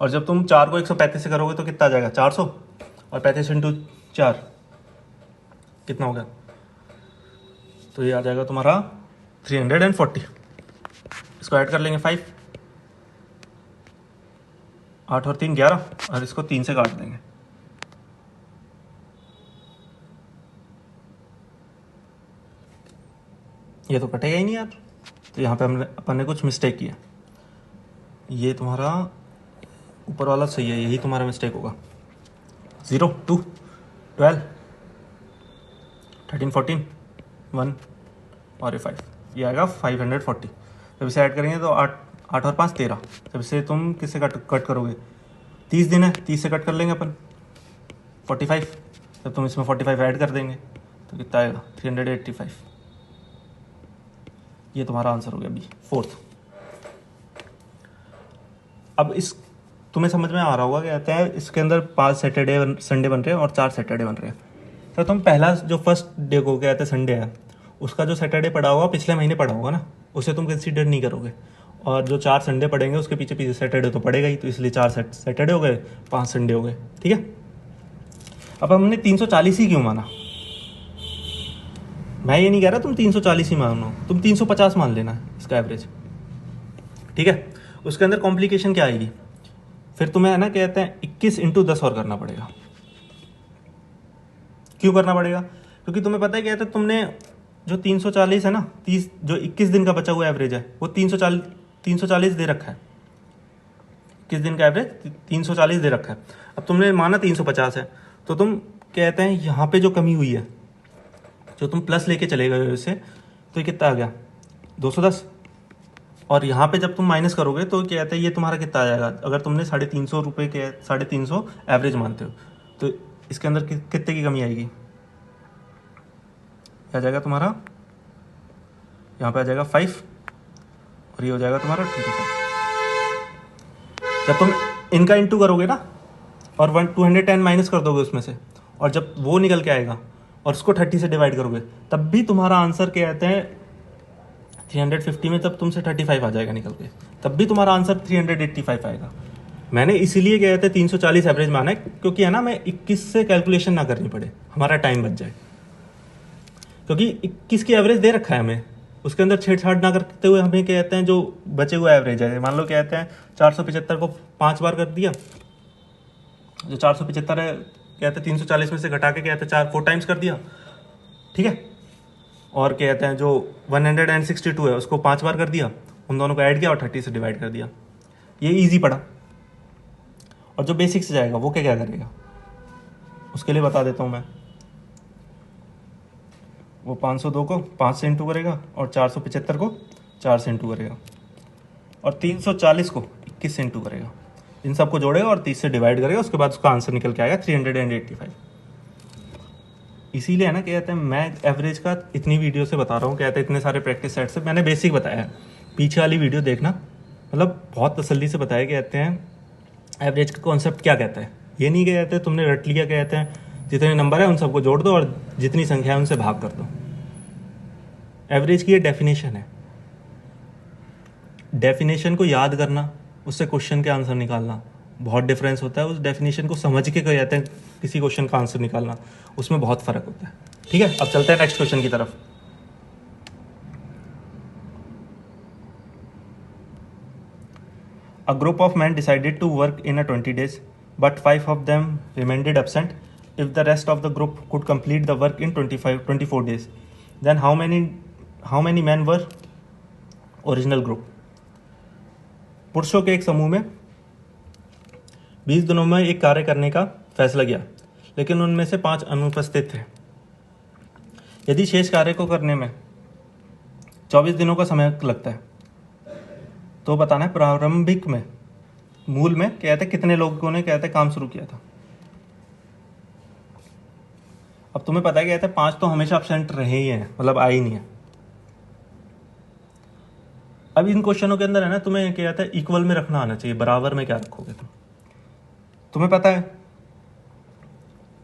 और जब तुम 4 को 135 से करोगे तो कितना आ जाएगा, 400, और 35 इंटू 4 कितना हो गया, तो ये आ जाएगा तुम्हारा 340। इसको ऐड कर लेंगे 5, 8 और 3 11, और इसको 3 से काट देंगे। ये तो कटेगा ही नहीं यार, तो यहाँ पे अपन ने कुछ मिस्टेक किया। ये तुम्हारा ऊपर वाला सही है, यही तुम्हारा मिस्टेक होगा। 0 2 12 13 14 1 और ये 5, ये आएगा 540। जब इसे ऐड करेंगे तो 8 और 5 13। जब इसे तुम किससे कट करोगे, 30 दिन है, 30 से कट कर लेंगे अपन 45। जब तुम इसमें 45 ऐड कर देंगे तो कितना आएगा, 385। ये तुम्हारा आंसर हो गया बी, 4th। अब इस तुम्हें समझ में आ रहा होगा, क्या कहते हैं इसके अंदर 5 सैटरडे संडे बन रहे हैं और 4 सैटरडे बन रहे हैं। तो तुम पहला जो फर्स्ट डे को क्या कहते हैं संडे है, उसका जो सैटरडे पड़ा होगा पिछले महीने पड़ा होगा ना, उसे तुम कंसीडर नहीं करोगे। और जो 4 संडे पड़ेंगे उसके पीछे पीछे सैटरडे तो पड़ेगा ही, तो इसलिए 4 सैटरडे हो गए, 5 संडे हो गए। ठीक है, अब हमने 340 ही क्यों माना, मैं ये नहीं कह रहा तुम 340 ही मानो, तुम 350 मान लेना इसका एवरेज। ठीक है, उसके अंदर कॉम्प्लिकेशन क्या आएगी, फिर तुम्हें है ना कहते हैं 21 इंटू 10 और करना पड़ेगा। क्यों करना पड़ेगा, क्योंकि तुम्हें पता है क्या है, तुमने जो 340 है ना, 30 जो 21 दिन का बचा हुआ एवरेज है वो 340 दे रखा है। 21 दिन का एवरेज 340 दे रखा है। अब तुमने माना 350 है, तो तुम कहते हैं यहाँ पे जो कमी हुई है, जो तुम प्लस लेके चले गए हो इससे, तो ये कितना आ गया 210। और यहाँ पे जब तुम माइनस करोगे तो क्या कहते हैं ये तुम्हारा कितना आ जाएगा, अगर तुमने 350 रुपये के 350 एवरेज मानते हो तो इसके अंदर कितने की कमी आएगी, आ जाएगा तुम्हारा यहाँ पे आ जाएगा 5 और ये हो जाएगा तुम्हारा 25। जब तुम इनका इंटू करोगे ना और 210 माइनस कर दोगे उसमें से, और जब वो निकल के आएगा और उसको 30 से डिवाइड करोगे, तब भी तुम्हारा आंसर क्या कहते हैं 350 में तब तुमसे 35 आ जाएगा निकल के, तब भी तुम्हारा आंसर 385 आएगा। मैंने इसीलिए क्या कहते हैं 340 एवरेज माना है, क्योंकि है ना मैं 21 से कैलकुलेशन ना करनी पड़े, हमारा टाइम बच जाए। क्योंकि 21 की एवरेज दे रखा है हमें, उसके अंदर छेड़छाड़ ना करते हुए हमें क्या कहते हैं जो बचे हुए एवरेज है, मान लो क्या कहते हैं 475 को 5 बार कर दिया, जो 475 है कहते हैं 340 में से घटा के कहते हैं 4 टाइम्स कर दिया। ठीक है, और क्या कहते हैं जो 162 है उसको 5 बार कर दिया, उन दोनों को ऐड किया और 30 से डिवाइड कर दिया। ये इजी पड़ा। और जो बेसिक से जाएगा वो क्या क्या करेगा, उसके लिए बता देता हूँ मैं। वो 502 को 5 से इंटू करेगा और 475 को 4 से इंटू करेगा और 340 को 21 से इंटू करेगा। इन सबको जोड़ेगा और 30 से डिवाइड करेगा, उसके बाद उसका आंसर निकल के आएगा 385। इसीलिए है ना कहते हैं मैं एवरेज का इतनी वीडियो से बता रहा हूँ, कहते हैं इतने सारे प्रैक्टिस सेट से मैंने बेसिक बताया है। पीछे वाली वीडियो देखना, मतलब बहुत तसल्ली से बताया कहते हैं एवरेज का कॉन्सेप्ट क्या कहता है। ये नहीं कहते तुमने रट लिया, कहते हैं जितने नंबर है उन सबको जोड़ दो और जितनी संख्या है उनसे भाग कर दो। एवरेज की ये डेफिनेशन है, डेफिनेशन को याद करना, उससे क्वेश्चन के आंसर निकालना बहुत डिफरेंस होता है। उस डेफिनेशन को समझ के कहते हैं किसी क्वेश्चन का आंसर निकालना, उसमें बहुत फर्क होता है। ठीक है, अब चलते हैं नेक्स्ट क्वेश्चन की तरफ। A group of men decided to work in a 20 days, but 5 of them remained absent. If the rest of the group could complete the work in 24 days, then how many men were original group? पुरुषों के एक समूह में 20 दिनों में एक कार्य करने का फैसला किया, लेकिन उनमें से 5 अनुपस्थित थे। यदि शेष कार्य को करने में 24 दिनों का समय लगता है, तो बताना है प्रारंभिक में मूल में कहते कितने लोगों ने कहते काम शुरू किया था। अब तुम्हें पता है कहते 5 तो हमेशा एब्सेंट रहे ही हैं, मतलब आए ही नहीं है। अब इन क्वेश्चनों के अंदर है ना तुम्हें क्या कहता है इक्वल में रखना आना चाहिए, बराबर में क्या रखोगे तुम। तुम्हें पता है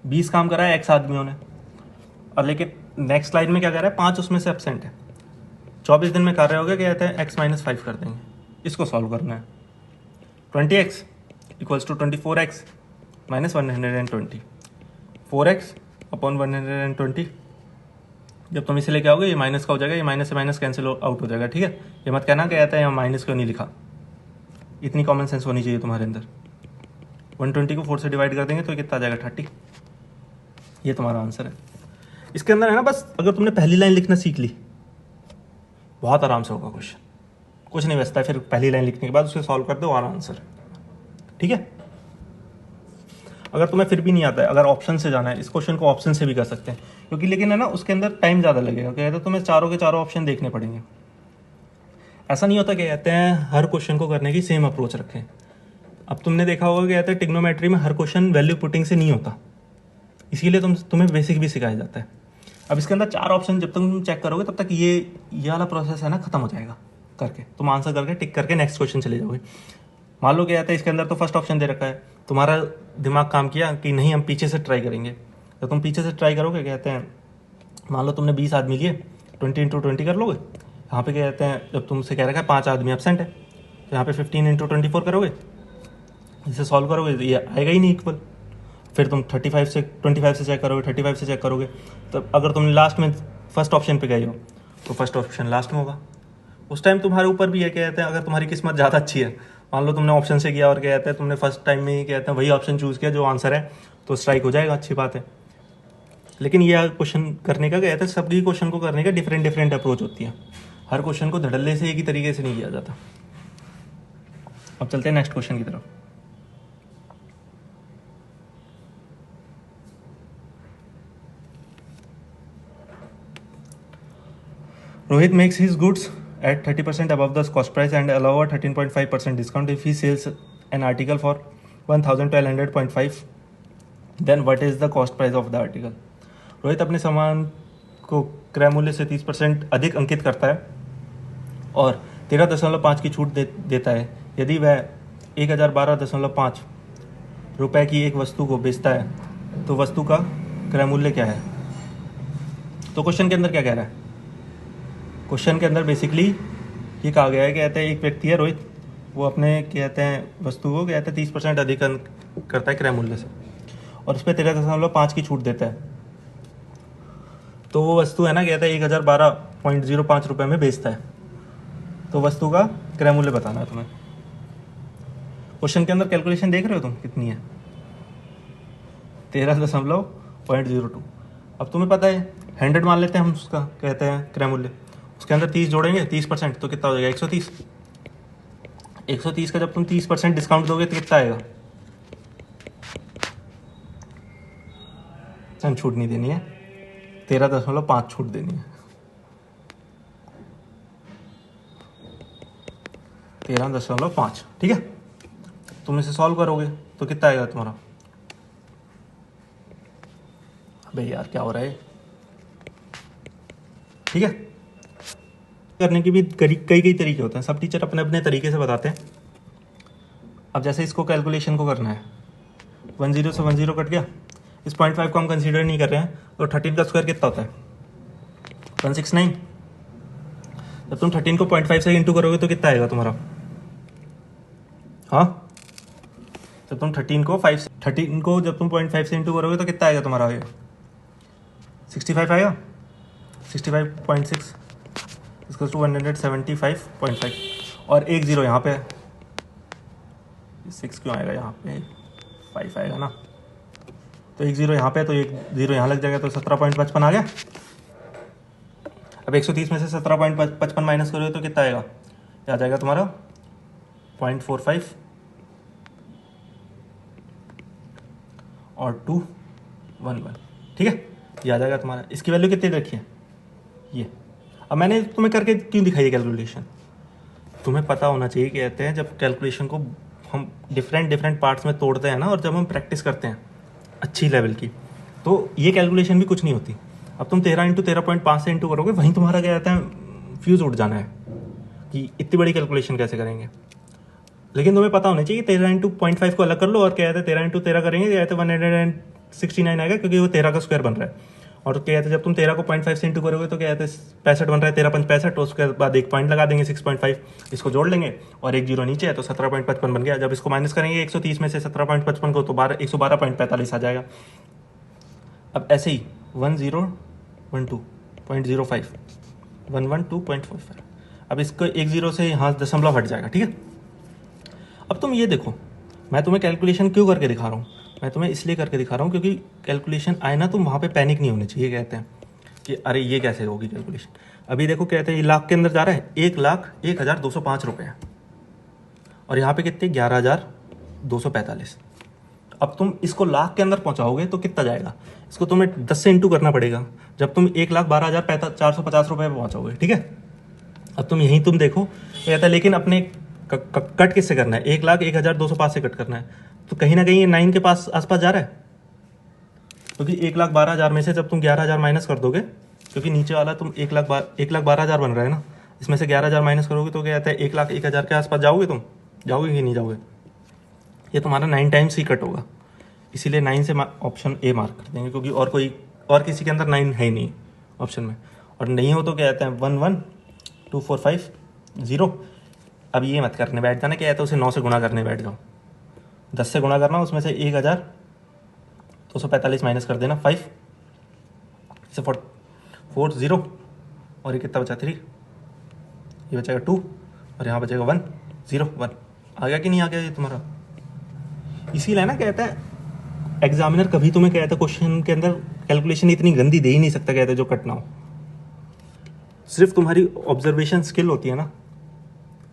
20 काम करा है x आदमियों ने, और लेकिन नेक्स्ट स्लाइड में क्या कह रहा है, 5 उसमें से एब्सेंट है। 24 दिन में कार्य हो गया, क्या कहते हैं x-5 कर देंगे। इसको सॉल्व करना है। 20x equals to 24x minus 120, 4x upon 120। जब तुम इसे लेके आओगे ये माइनस का हो जाएगा, ये माइनस से माइनस कैंसिल आउट हो जाएगा, ठीक है। ये मत कहना क्या कहता है यहाँ माइनस क्यों नहीं लिखा, इतनी कॉमन सेंस होनी चाहिए तुम्हारे अंदर। 120 को 4 से डिवाइड कर देंगे तो कितना आ जाएगा 30। ये तुम्हारा आंसर है। इसके अंदर है ना, बस अगर तुमने पहली लाइन लिखना सीख ली बहुत आराम से होगा क्वेश्चन, कुछ नहीं बचता है। फिर पहली लाइन लिखने के बाद उसे सॉल्व कर दो और आंसर, ठीक है। अगर तुम्हें फिर भी नहीं आता है, अगर ऑप्शन से जाना है, इस क्वेश्चन को ऑप्शन से भी कर सकते हैं, क्योंकि लेकिन है ना उसके अंदर टाइम ज़्यादा लगेगा, क्या कहते हैं तुम्हें चारों के चारों ऑप्शन देखने पड़ेंगे। ऐसा नहीं होता, क्या कहते हैं हर क्वेश्चन को करने की सेम अप्रोच रखें। अब तुमने देखा होगा क्या कहते हैं टिग्नोमेट्री में हर क्वेश्चन वैल्यू पुटिंग से नहीं होता, इसीलिए तुम्हें बेसिक भी सिखाया जाता है। अब इसके अंदर 4 ऑप्शन जब तक तुम चेक करोगे तब तक ये वाला प्रोसेस है ना खत्म हो जाएगा करके, तुम आंसर करके टिक करके नेक्स्ट क्वेश्चन चले जाओगे। मान लो क्या कहता है इसके अंदर तो फर्स्ट ऑप्शन दे रखा है, तुम्हारा दिमाग काम किया कि नहीं हम पीछे से ट्राई करेंगे, तो तुम पीछे से ट्राई करोगे। कहते हैं मान लो तुमने 20 आदमी लिए, 20 × 20 कर लोगे। यहाँ पे क्या कहते हैं जब तुमसे कह रखा है 5 आदमी एब्सेंट है, तो यहाँ पे 15 × 24 करोगे, इसे सॉल्व करोगे तो ये आएगा ही नहीं इक्वल। फिर तुम 25 से चेक करोगे, 35 से चेक करोगे, तो अगर तुम लास्ट में फर्स्ट ऑप्शन पे गए हो तो फर्स्ट ऑप्शन लास्ट में होगा। उस टाइम तुम्हारे ऊपर भी है, क्या कहते हैं अगर तुम्हारी किस्मत ज़्यादा अच्छी है, मान लो तुमने ऑप्शन से किया और क्या कहते हैं तुमने फर्स्ट टाइम में ही कहते हैं वही ऑप्शन चूज़ किया जो आंसर है, तो स्ट्राइक हो जाएगा, अच्छी बात है। लेकिन ये क्वेश्चन करने का क्या कहते हैं सभी क्वेश्चन को करने का डिफरेंट अप्रोच होती है, हर क्वेश्चन को धड़ल्ले से एक ही तरीके से नहीं किया जाता। अब चलते हैं नेक्स्ट क्वेश्चन की तरफ। Rohit makes his goods at 30% above the cost price and allow a 13.5% discount if he sells an article for 1,1200.5. Then what is the cost price of the article? Rohit अपने सामान को क्रय मूल्य से 30% अधिक अंकित करता है और 13.5 की छूट देता है। यदि वह 1012.5 रुपये की एक वस्तु को बेचता है तो वस्तु का क्रय मूल्य क्या है। तो क्वेश्चन के अंदर क्या कह रहा है, क्वेश्चन के अंदर बेसिकली ये कहा गया है, कहते हैं एक व्यक्ति है रोहित, वो अपने कहते हैं वस्तु को कहते हैं 30% अधिक करता है क्रय मूल्य से और उस पर 13.5 की छूट देता है, तो वो वस्तु है ना कहता है 1012.05 रुपये में बेचता है, तो वस्तु का क्रय मूल्य बताना है तुम्हें। क्वेश्चन के अंदर कैलकुलेशन देख रहे हो तुम कितनी है, 13.02। अब तुम्हें पता है 100 मान लेते हैं हम उसका कहते हैं क्रय मूल्य, उसके अंदर 30 जोड़ेंगे 30% तो कितना हो जाएगा 130। 130 का जब तुम 30% डिस्काउंट दोगे तो कितना आएगा, छूट नहीं देनी है, 13.5 छूट देनी है, 13.5, ठीक है। तुम इसे सॉल्व करोगे तो कितना आएगा तुम्हारा, अबे यार क्या हो रहा है, ठीक है। करने की भी कई तरीके होते हैं, सब टीचर अपने अपने तरीके से बताते हैं। अब जैसे इसको कैलकुलेशन को करना है, 10 से 10 कट गया, इस 0.5 को हम कंसीडर नहीं कर रहे हैं, तो 13 का स्क्वायर कितना होता है 169। जब तुम 13 को 0.5 से इंटू करोगे तो कितना आएगा तुम्हारा, हाँ जब तुम 13 को जब तुम 0.5 से इंटू करोगे तो कितना आएगा तुम्हारा, 65 आएगा, 65.6 इसको 175.5 और एक जीरो यहाँ पे 6 क्यों आएगा, यहाँ पे 5 आएगा ना, तो एक जीरो यहाँ पे तो एक जीरो यहाँ लग जाएगा, तो 17.55 आ गया। अब 130 में से 17.55 माइनस करोगे तो कितना आएगा, ये आ जाएगा तुम्हारा 0.45 और 211, ठीक है, ये आ जाएगा तुम्हारा। इसकी वैल्यू कितनी रखी है ये। अब मैंने तुम्हें करके क्यों दिखाई है कैलकुलेशन, तुम्हें पता होना चाहिए, कहते हैं जब कैलकुलेशन को हम डिफरेंट पार्ट्स में तोड़ते हैं ना, और जब हम प्रैक्टिस करते हैं अच्छी लेवल की, तो ये कैलकुलेशन भी कुछ नहीं होती। अब तुम 13 × 13.5 से इंटू करोगे, वहीं तुम्हारा क्या कहता है फ्यूज़ उठ जाना है कि इतनी बड़ी कैलकुलेशन कैसे करेंगे। लेकिन तुम्हें पता होना चाहिए 13 × 0.5 को अलग कर लो और क्या कहते हैं 13 × 13 करेंगे क्या कहते हैं 169 आएगा, क्योंकि वो 13 का स्क्वायर बन रहा है। और क्या कहते हैं जब तुम 13 को 0.5 से इंटू करोगे तो क्या कहते हैं 65 बन रहा है, 13 × 5 = 65, तो उसके बाद एक पॉइंट लगा देंगे 6.5, इसको जोड़ लेंगे और एक जीरो नीचे है तो 17.55 बन गया। जब इसको माइनस करेंगे 130 में से 17.55 को तो 112.45 आ जाएगा। अब ऐसे ही 1012.05 112.45, अब इसको एक जीरो से यहाँ दशमलव हट जाएगा, ठीक है। अब तुम ये देखो, मैं तुम्हें कैलकुलेशन क्यों करके दिखा रहा हूँ, मैं तुम्हें इसलिए करके दिखा रहा हूँ क्योंकि कैलकुलेशन आए ना तुम वहाँ पे पैनिक नहीं होने चाहिए, कहते हैं कि अरे ये कैसे होगी कैलकुलेशन। अभी देखो कहते हैं ये लाख के अंदर जा रहा है, 1,01,205 रुपये, और यहाँ पे कितने 11,245। अब तुम इसको लाख के अंदर पहुँचाओगे तो कितना जाएगा, इसको तुम्हें 10 से इंटू करना पड़ेगा जब तुम 1,12,450 रुपये पे पहुँचोगे, ठीक है। अब तुम यहीं तुम देखो कहता है, लेकिन अपने कट किससे करना है, 1,01,205 से कट करना है, तो कहीं ना कहीं ये 9 के पास आसपास जा रहा है, क्योंकि 1,12,000 में से जब तुम 11,000 माइनस कर दोगे, क्योंकि नीचे वाला तुम 1,12,000 बन रहा है ना, इसमें से 11,000 माइनस करोगे तो क्या कहता है 1,01,000 के आसपास जाओगे, तुम जाओगे कि नहीं जाओगे, ये तुम्हारा 9 टाइम्स ही कट होगा, इसीलिए 9 से ऑप्शन ए मार्क कर देंगे, क्योंकि और किसी के अंदर 9 है ही नहीं ऑप्शन में, और नहीं हो तो क्या कहते हैं 11245 अब ये मत करने बैठ जाना, क्या कहते हैं उसे 9 से गुणा करने बैठ जाओ, 10 से गुणा करना, उसमें से 1,245 माइनस कर देना 5 से 40, और ये कितना बचा 3, ये बचेगा 2 और यहाँ बचेगा 1 0 1, आ गया कि नहीं आ गया ये तुम्हारा। इसीलिए ना कहता है एग्जामिनर कभी तुम्हें कहता है क्वेश्चन के अंदर कैलकुलेशन इतनी गंदी दे ही नहीं सकता, कहते जो कटना हो, सिर्फ तुम्हारी ऑब्जर्वेशन स्किल होती है ना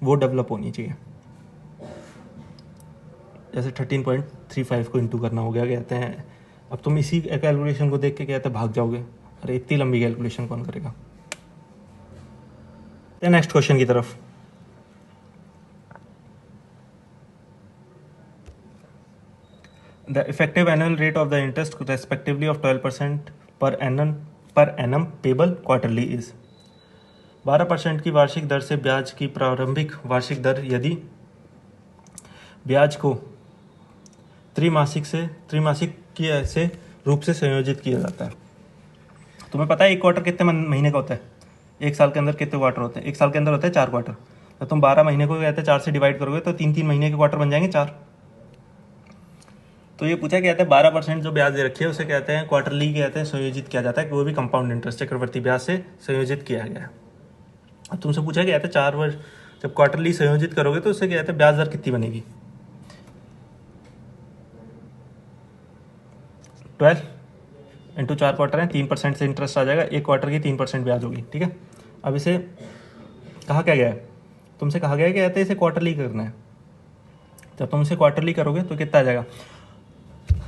वो डेवलप होनी चाहिए। जैसे 13.35 को इंटू करना हो गया कहते हैं, अब तुम इसी कैलकुलेशन को देख के कहते हैं भाग जाओगे, अरे इतनी लंबी कैलकुलेशन कौन करेगा। नेक्स्ट क्वेश्चन की तरफ, the effective annual rate of the interest respectively of 12% per annum payable quarterly is. 12% की वार्षिक दर से ब्याज की प्रारंभिक वार्षिक दर यदि ब्याज को त्रैमासिक से रूप से संयोजित किया जाता है। तुम्हें पता है एक क्वार्टर कितने महीने का होता है, एक साल के अंदर कितने क्वार्टर होते हैं, एक साल के अंदर होता है 4 क्वार्टर, तो तुम 12 महीने को कहते हैं 4 से डिवाइड करोगे तो 3 महीने के क्वार्टर बन जाएंगे 4। तो ये पूछा कहते हैं 12% जो ब्याज दे रखी है उसे कहते हैं क्वार्टरली कहते हैं संयोजित किया जाता है, वो भी कंपाउंड इंटरेस्ट चक्रवर्ती ब्याज से संयोजित किया गया है। अब तुमसे पूछा गया था 4 वर्ष जब क्वार्टरली संयोजित करोगे तो उससे कहते हैं ब्याज दर कितनी बनेगी, 12 इंटू 4 क्वार्टर है, 3% से इंटरेस्ट आ जाएगा, एक क्वार्टर की 3% ब्याज होगी, ठीक है। अब इसे कहा क्या गया है, तुमसे कहा गया है कि कहते हैं इसे क्वार्टरली करना है, जब तुम इसे क्वार्टरली करोगे तो कितना आ जाएगा।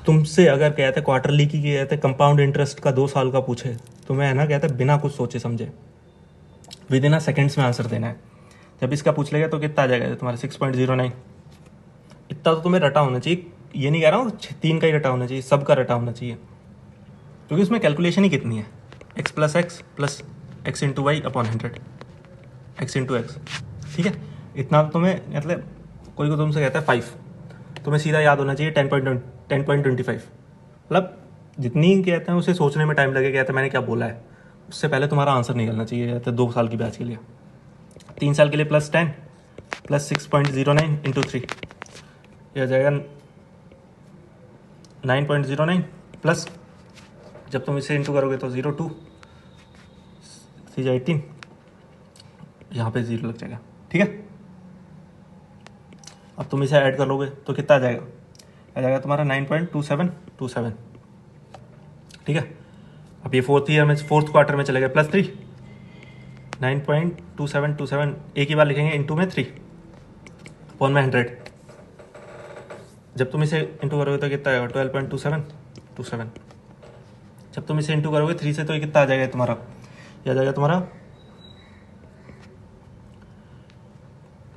तुमसे अगर कहते हैं क्वार्टरली की कहते हैं कंपाउंड इंटरेस्ट का 2 साल का पूछे तो मैं है ना कहते हैं बिना कुछ सोचे समझे विद इन सेकेंड्स में आंसर देना है। जब इसका पूछ लेगा तो कितना आ जाएगा तुम्हारा 6.09। इतना तो तुम्हें रटा होना चाहिए, ये नहीं कह रहा हूँ 3 का ही रटा होना चाहिए, सबका रटा होना चाहिए, क्योंकि उसमें कैलकुलेशन ही कितनी है, x plus x into y upon 100 x into x, ठीक है। इतना तो तुम्हें मतलब कोई को तुमसे कहता है 5, तुम्हें सीधा याद होना चाहिए 10.25, मतलब जितनी कहते हैं उसे सोचने में टाइम लगे, कहते हैं मैंने क्या बोला है, उससे पहले तुम्हारा आंसर निकलना चाहिए। कहते हैं 2 साल की ब्याज के लिए, 3 साल के लिए +10 प्लस 6.09 इंटू 3, यह आ जाएगा 9.09 प्लस जब तुम इसे इंटू करोगे तो 0.2 18, यहाँ पे 0 लग जाएगा, ठीक है। अब तुम इसे ऐड कर लोगे तो कितना आ जाएगा तुम्हारा 9.2727, ठीक है। अब ये फोर्थ क्वार्टर में चले गए +3 9.2727, एक ही बार लिखेंगे इंटू में 3 अपॉन में 100, जब तुम इसे इंटू करोगे तो कितना आएगा 12.2727, जब तुम इसे इंटू करोगे 3 से तो ये कितना आ जाएगा तुम्हारा, ये आ जाएगा तुम्हारा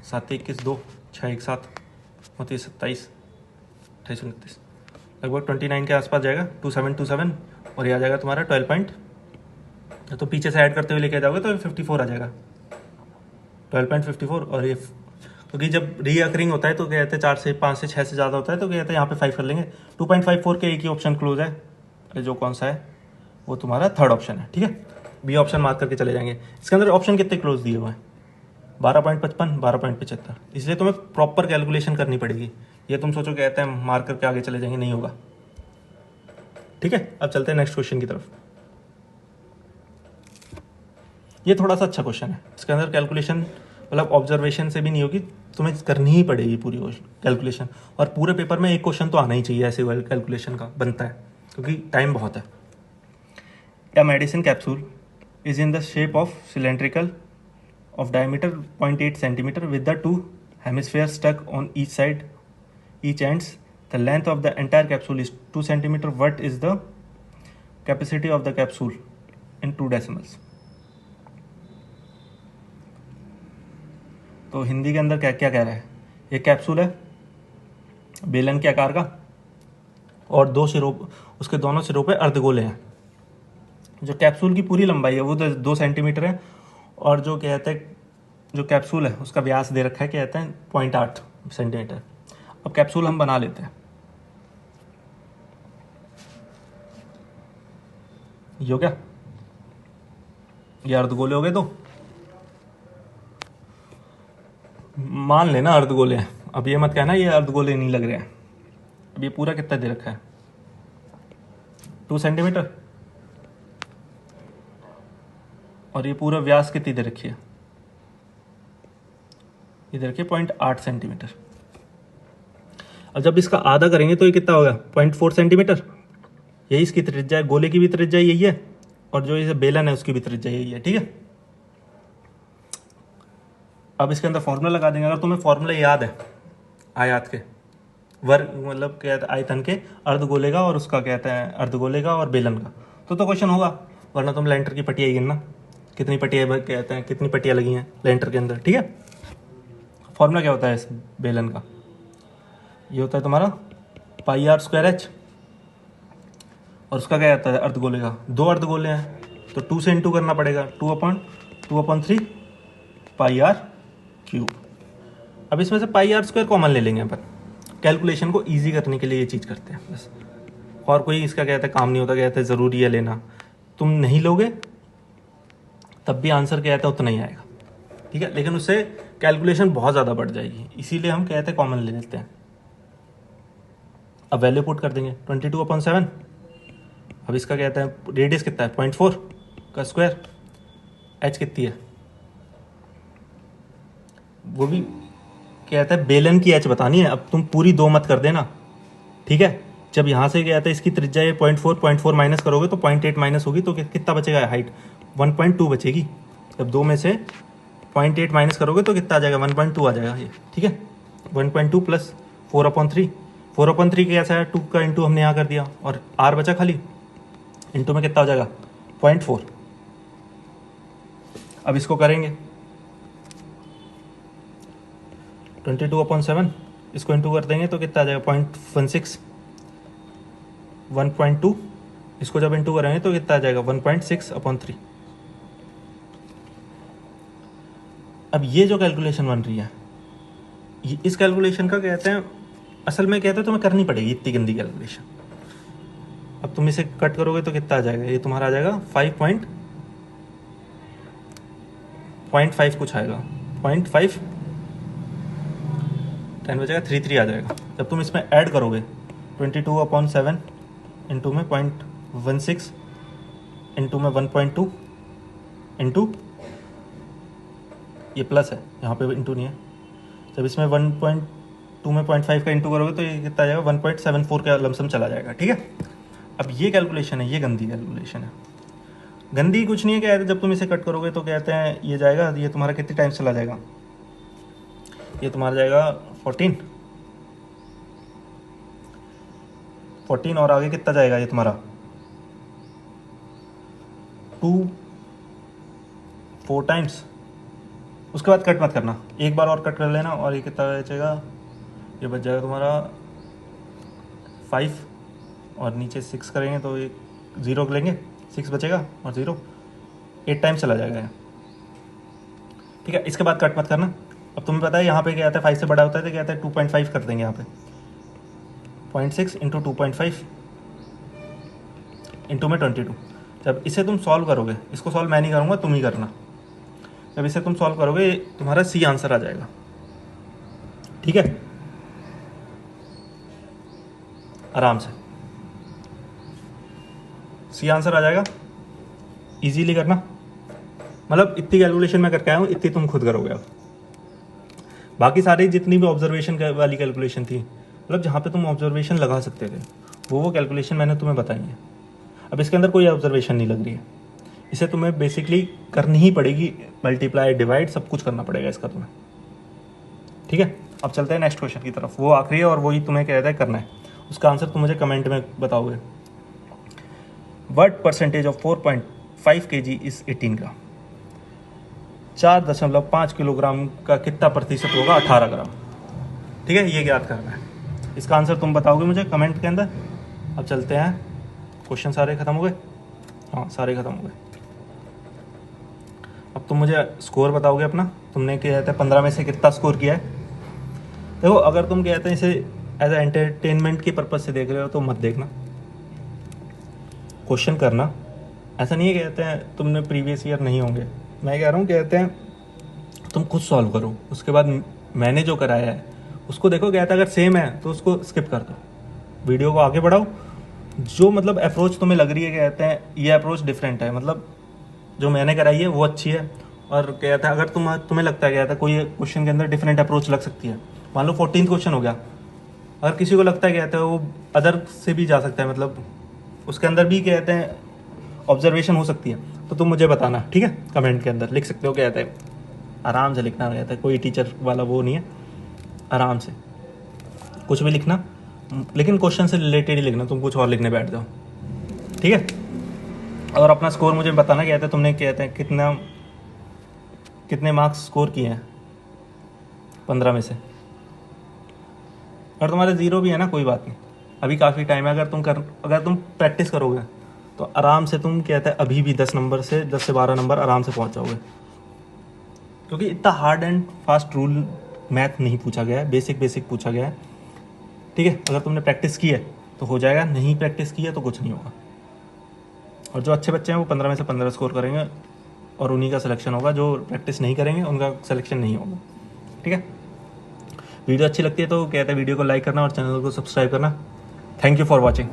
7 21 2 6 1 7 29 27 28 29, लगभग 29 के आसपास जाएगा 2727, और ये आ जाएगा तुम्हारा 12 तो पीछे से ऐड करते हुए लेके जाओगे तो 54 आ जाएगा 12.54, और ये क्योंकि जब रीअकरिंग होता है तो क्या कहते हैं 4 से 5 से 6 से ज़्यादा होता है तो क्या कहते हैं यहाँ पे 5 कर लेंगे। 2.54 के एक ही ऑप्शन क्लोज है, अरे जो कौन सा है वो तुम्हारा थर्ड ऑप्शन है, ठीक है। बी ऑप्शन मार्क करके चले जाएंगे। इसके अंदर ऑप्शन कितने क्लोज दिए हुए हैं, 12.55, 12.75, इसलिए तुम्हें प्रॉपर कैलकुलेशन करनी पड़ेगी। ये तुम सोचो कहते हैं मार्क करके आगे चले जाएंगे, नहीं होगा, ठीक है। अब चलते हैं नेक्स्ट क्वेश्चन की तरफ। ये थोड़ा सा अच्छा क्वेश्चन है, इसके अंदर कैलकुलेशन मतलब ऑब्जर्वेशन से भी नहीं होगी, तुम्हें करनी ही पड़ेगी पूरी कैलकुलेशन। और पूरे पेपर में एक क्वेश्चन तो आना ही चाहिए ऐसे कैलकुलेशन का बनता है, क्योंकि टाइम बहुत है। A medicine capsule is in the shape of cylindrical of diameter 0.8 centimeter with the two hemispheres stuck on each ends. The length of the entire capsule is 2 centimeter. What is the capacity of the capsule in 2 decimals? तो हिंदी के अंदर क्या क्या कह रहा है, एक capsule है बेलन के आकार का और दो सिरों, उसके दोनों सिरों पे अर्धगोले हैं। जो कैप्सूल की पूरी लंबाई है वो 2 सेंटीमीटर है, और जो कहते हैं जो कैप्सूल है उसका व्यास दे रखा है कहते हैं 0.8 सेंटीमीटर। अब कैप्सूल हम बना लेते हैं, ये हो गया, ये अर्धगोले हो गए। तो मान लेना अर्धगोले हैं, अब ये मत कहना ये अर्धगोले नहीं लग रहे हैं। अब ये पूरा कितना दे रखा है 2 सेंटीमीटर, और ये पूरा व्यास कितनी दे रखी है, इधर के 0.8 सेंटीमीटर। अब जब इसका आधा करेंगे तो ये कितना होगा 0.4 सेंटीमीटर। यही इसकी त्रिज्या है, गोले की भी त्रिज्या यही है, और जो इसे बेलन है उसकी भी त्रिज्या यही है, ठीक है। अब इसके अंदर फॉर्मूला लगा देंगे। अगर तुम्हें फॉर्मूला याद है आयत के वर्ग मतलब क्या कहते हैं आयतन के अर्धगोले का और उसका कहते हैं अर्धगोले का और बेलन का, तो क्वेश्चन होगा। वरना तुम लेंटर की पट्टियाँ गिनना कितनी पट्टियाँ कहते हैं कितनी पट्टियाँ लगी हैं लेंटर के अंदर, ठीक है। फॉर्मूला क्या होता है इस बेलन का, ये होता है तुम्हारा पाई आर स्क्वायर एच, और उसका क्या आता है अर्धगोले का, 2 अर्धगोले हैं तो 2 से इंटू करना पड़ेगा, 2/3 पाई आर क्यूब। अब इसमें से पाई आर स्क्वायर कॉमन ले लेंगे अपन, कैलकुलेशन को इजी करने के लिए ये चीज़ करते हैं बस, और कोई इसका कहते हैं काम नहीं होता, कहते हैं ज़रूरी है लेना। तुम नहीं लोगे तब भी आंसर क्या आता है उतना ही आएगा, ठीक है, लेकिन उससे कैलकुलेशन बहुत ज़्यादा बढ़ जाएगी, इसीलिए हम कहते हैं कॉमन ले लेते हैं। अब वैल्यू पुट कर देंगे 22/7। अब इसका कहते हैं रेडियस कितना है 0.4 का स्क्वायर, एच कितनी है वो भी कहता है बेलन की एच बतानी है। अब तुम पूरी 2 मत कर देना, ठीक है। जब यहाँ से क्या आता है इसकी त्रिज्या ये 0.4 माइनस करोगे तो 0.8 माइनस होगी तो कितना बचेगा हाइट 1.2 बचेगी। जब 2 में से 0.8 माइनस करोगे तो कितना आ जाएगा 1.2 आ जाएगा ये, ठीक है। 1.2 प्लस 4/3, 4/3 कैसा है 2 का इंटू हमने यहाँ कर दिया, और आर बचा खाली, इंटू में कितना हो जाएगा 0.4। अब इसको करेंगे 22/7, इसको इंटू कर देंगे तो कितना आ जाएगा 0.16, 1.2, इसको जब इंटू करेंगे तो कितना आ जाएगा 1.6/3। अब ये जो कैलकुलेशन बन रही है इस कैलकुलेशन का कहते हैं असल में कहते हैं तुम्हें करनी पड़ेगी इतनी गंदी कैलकुलेशन। अब तुम इसे कट करोगे तो कितना आ जाएगा, ये तुम्हारा आ जाएगा 5.5 कुछ आएगा, 0.5 10 बचेगा 33 आ जाएगा। जब तुम इसमें ऐड करोगे 22/7 इंटू में 0.16 इंटू में 1.2 इंटू ये प्लस है यहाँ पे इंटू नहीं है, जब इसमें 1.2 में 0.5 का इंटू करोगे तो ये कितना आ जाएगा 1.74 का लमसम चला जाएगा, ठीक है। अब ये कैलकुलेशन है, ये गंदी कैलकुलेशन है। गंदी कुछ नहीं है, क्या है जब तुम इसे कट करोगे तो कहते हैं ये जाएगा, ये तुम्हारा कितने टाइम्स चला जाएगा, ये तुम्हारा जाएगा 14 और आगे कितना जाएगा ये तुम्हारा 4 टाइम्स। उसके बाद कट मत करना, एक बार और कट कर लेना, और ये कितना बचेगा, ये बच जाएगा तुम्हारा 5 और नीचे 6 करेंगे तो ये 0 लेंगे, 6 बचेगा और 0 8 टाइम्स चला जाएगा, ठीक है। इसके बाद कट मत करना, अब तुम्हें पता है यहाँ पे क्या आता है, 5 से बड़ा होता है तो क्या आता है 2.5 कर देंगे यहाँ पे, 0.6 इंटू 2.5 इंटू में 22। जब इसे तुम सॉल्व करोगे, इसको सॉल्व मैं नहीं करूँगा, तुम ही करना, जब इसे तुम सॉल्व करोगे तुम्हारा सी आंसर आ जाएगा, ठीक है, आराम से सी आंसर आ जाएगा, इजीली करना। मतलब इतनी कैलकुलेशन मैं करके आया हूँ, इतनी तुम खुद करोगे। अब बाकी सारी जितनी भी ऑब्जर्वेशन वाली कैलकुलेशन थी, मतलब जहाँ पे तुम ऑब्जर्वेशन लगा सकते थे, वो कैलकुलेशन मैंने तुम्हें बताई है। अब इसके अंदर कोई ऑब्जर्वेशन नहीं लग रही है, इसे तुम्हें बेसिकली करनी ही पड़ेगी, मल्टीप्लाई डिवाइड सब कुछ करना पड़ेगा इसका तुम्हें, ठीक है। अब चलते हैं नेक्स्ट क्वेश्चन की तरफ, वो आखिरी है और वही तुम्हें कहता है करना है, उसका आंसर तुम मुझे कमेंट में बताओगे। What percentage of 4.5 kg is 18 gram? 4.5 kilogram का कितना प्रतिशत होगा 18 ग्राम, ठीक है, ये याद करना है। इसका आंसर तुम बताओगे मुझे कमेंट के अंदर। अब चलते हैं, क्वेश्चन सारे खत्म हो गए, हाँ सारे खत्म हो गए। अब तुम मुझे स्कोर बताओगे अपना, तुमने क्या कहते हैं 15 में से कितना स्कोर किया है। देखो अगर तुम कहते हैं इसे एज ए एंटरटेनमेंट के पर्पज से देख रहे हो तो मत देखना, क्वेश्चन करना। ऐसा नहीं है कहते हैं तुमने प्रीवियस ईयर नहीं होंगे, मैं कह रहा हूँ कहते हैं तुम खुद सॉल्व करो, उसके बाद मैंने जो कराया है उसको देखो, कहता है अगर सेम है तो उसको स्किप कर दो, वीडियो को आगे बढ़ाओ। जो मतलब अप्रोच तुम्हें लग रही है कहते हैं ये अप्रोच डिफरेंट है, मतलब जो मैंने कराई है वो अच्छी है, और कहता है अगर तुम्हें लगता है कहता है कोई क्वेश्चन के अंदर डिफरेंट अप्रोच लग सकती है, मान लो 14th क्वेश्चन हो गया, अगर किसी को लगता है कहते हैं वो अदर से भी जा सकता है, मतलब उसके अंदर भी कहते हैं ऑब्जर्वेशन हो सकती है, तो तुम मुझे बताना, ठीक है, कमेंट के अंदर लिख सकते हो, कहते हैं आराम से लिखना रहता है, कोई टीचर वाला वो नहीं है, आराम से कुछ भी लिखना, लेकिन क्वेश्चन से रिलेटेड ही लिखना, तुम कुछ और लिखने बैठ जाओ, ठीक है। और अपना स्कोर मुझे बताना कहते हैं तुमने कहते हैं कितने मार्क्स स्कोर किए हैं 15 में से। अगर तुम्हारे 0 भी है ना कोई बात नहीं, अभी काफ़ी टाइम है, अगर तुम प्रैक्टिस करोगे तो आराम से तुम कहते हैं अभी भी 10 से 12 नंबर आराम से पहुंच जाओगे, क्योंकि इतना hard and fast rule math नहीं पूछा गया है, बेसिक पूछा गया है, ठीक है। अगर तुमने प्रैक्टिस की है तो हो जाएगा, नहीं प्रैक्टिस की है तो कुछ नहीं होगा। और जो अच्छे बच्चे हैं वो 15 में से 15 स्कोर करेंगे, और उन्हीं का सिलेक्शन होगा, जो प्रैक्टिस नहीं करेंगे उनका सिलेक्शन नहीं होगा, ठीक है। वीडियो अच्छी लगती है तो कहते हैं वीडियो को लाइक करना और चैनल को सब्सक्राइब करना। Thank you for watching.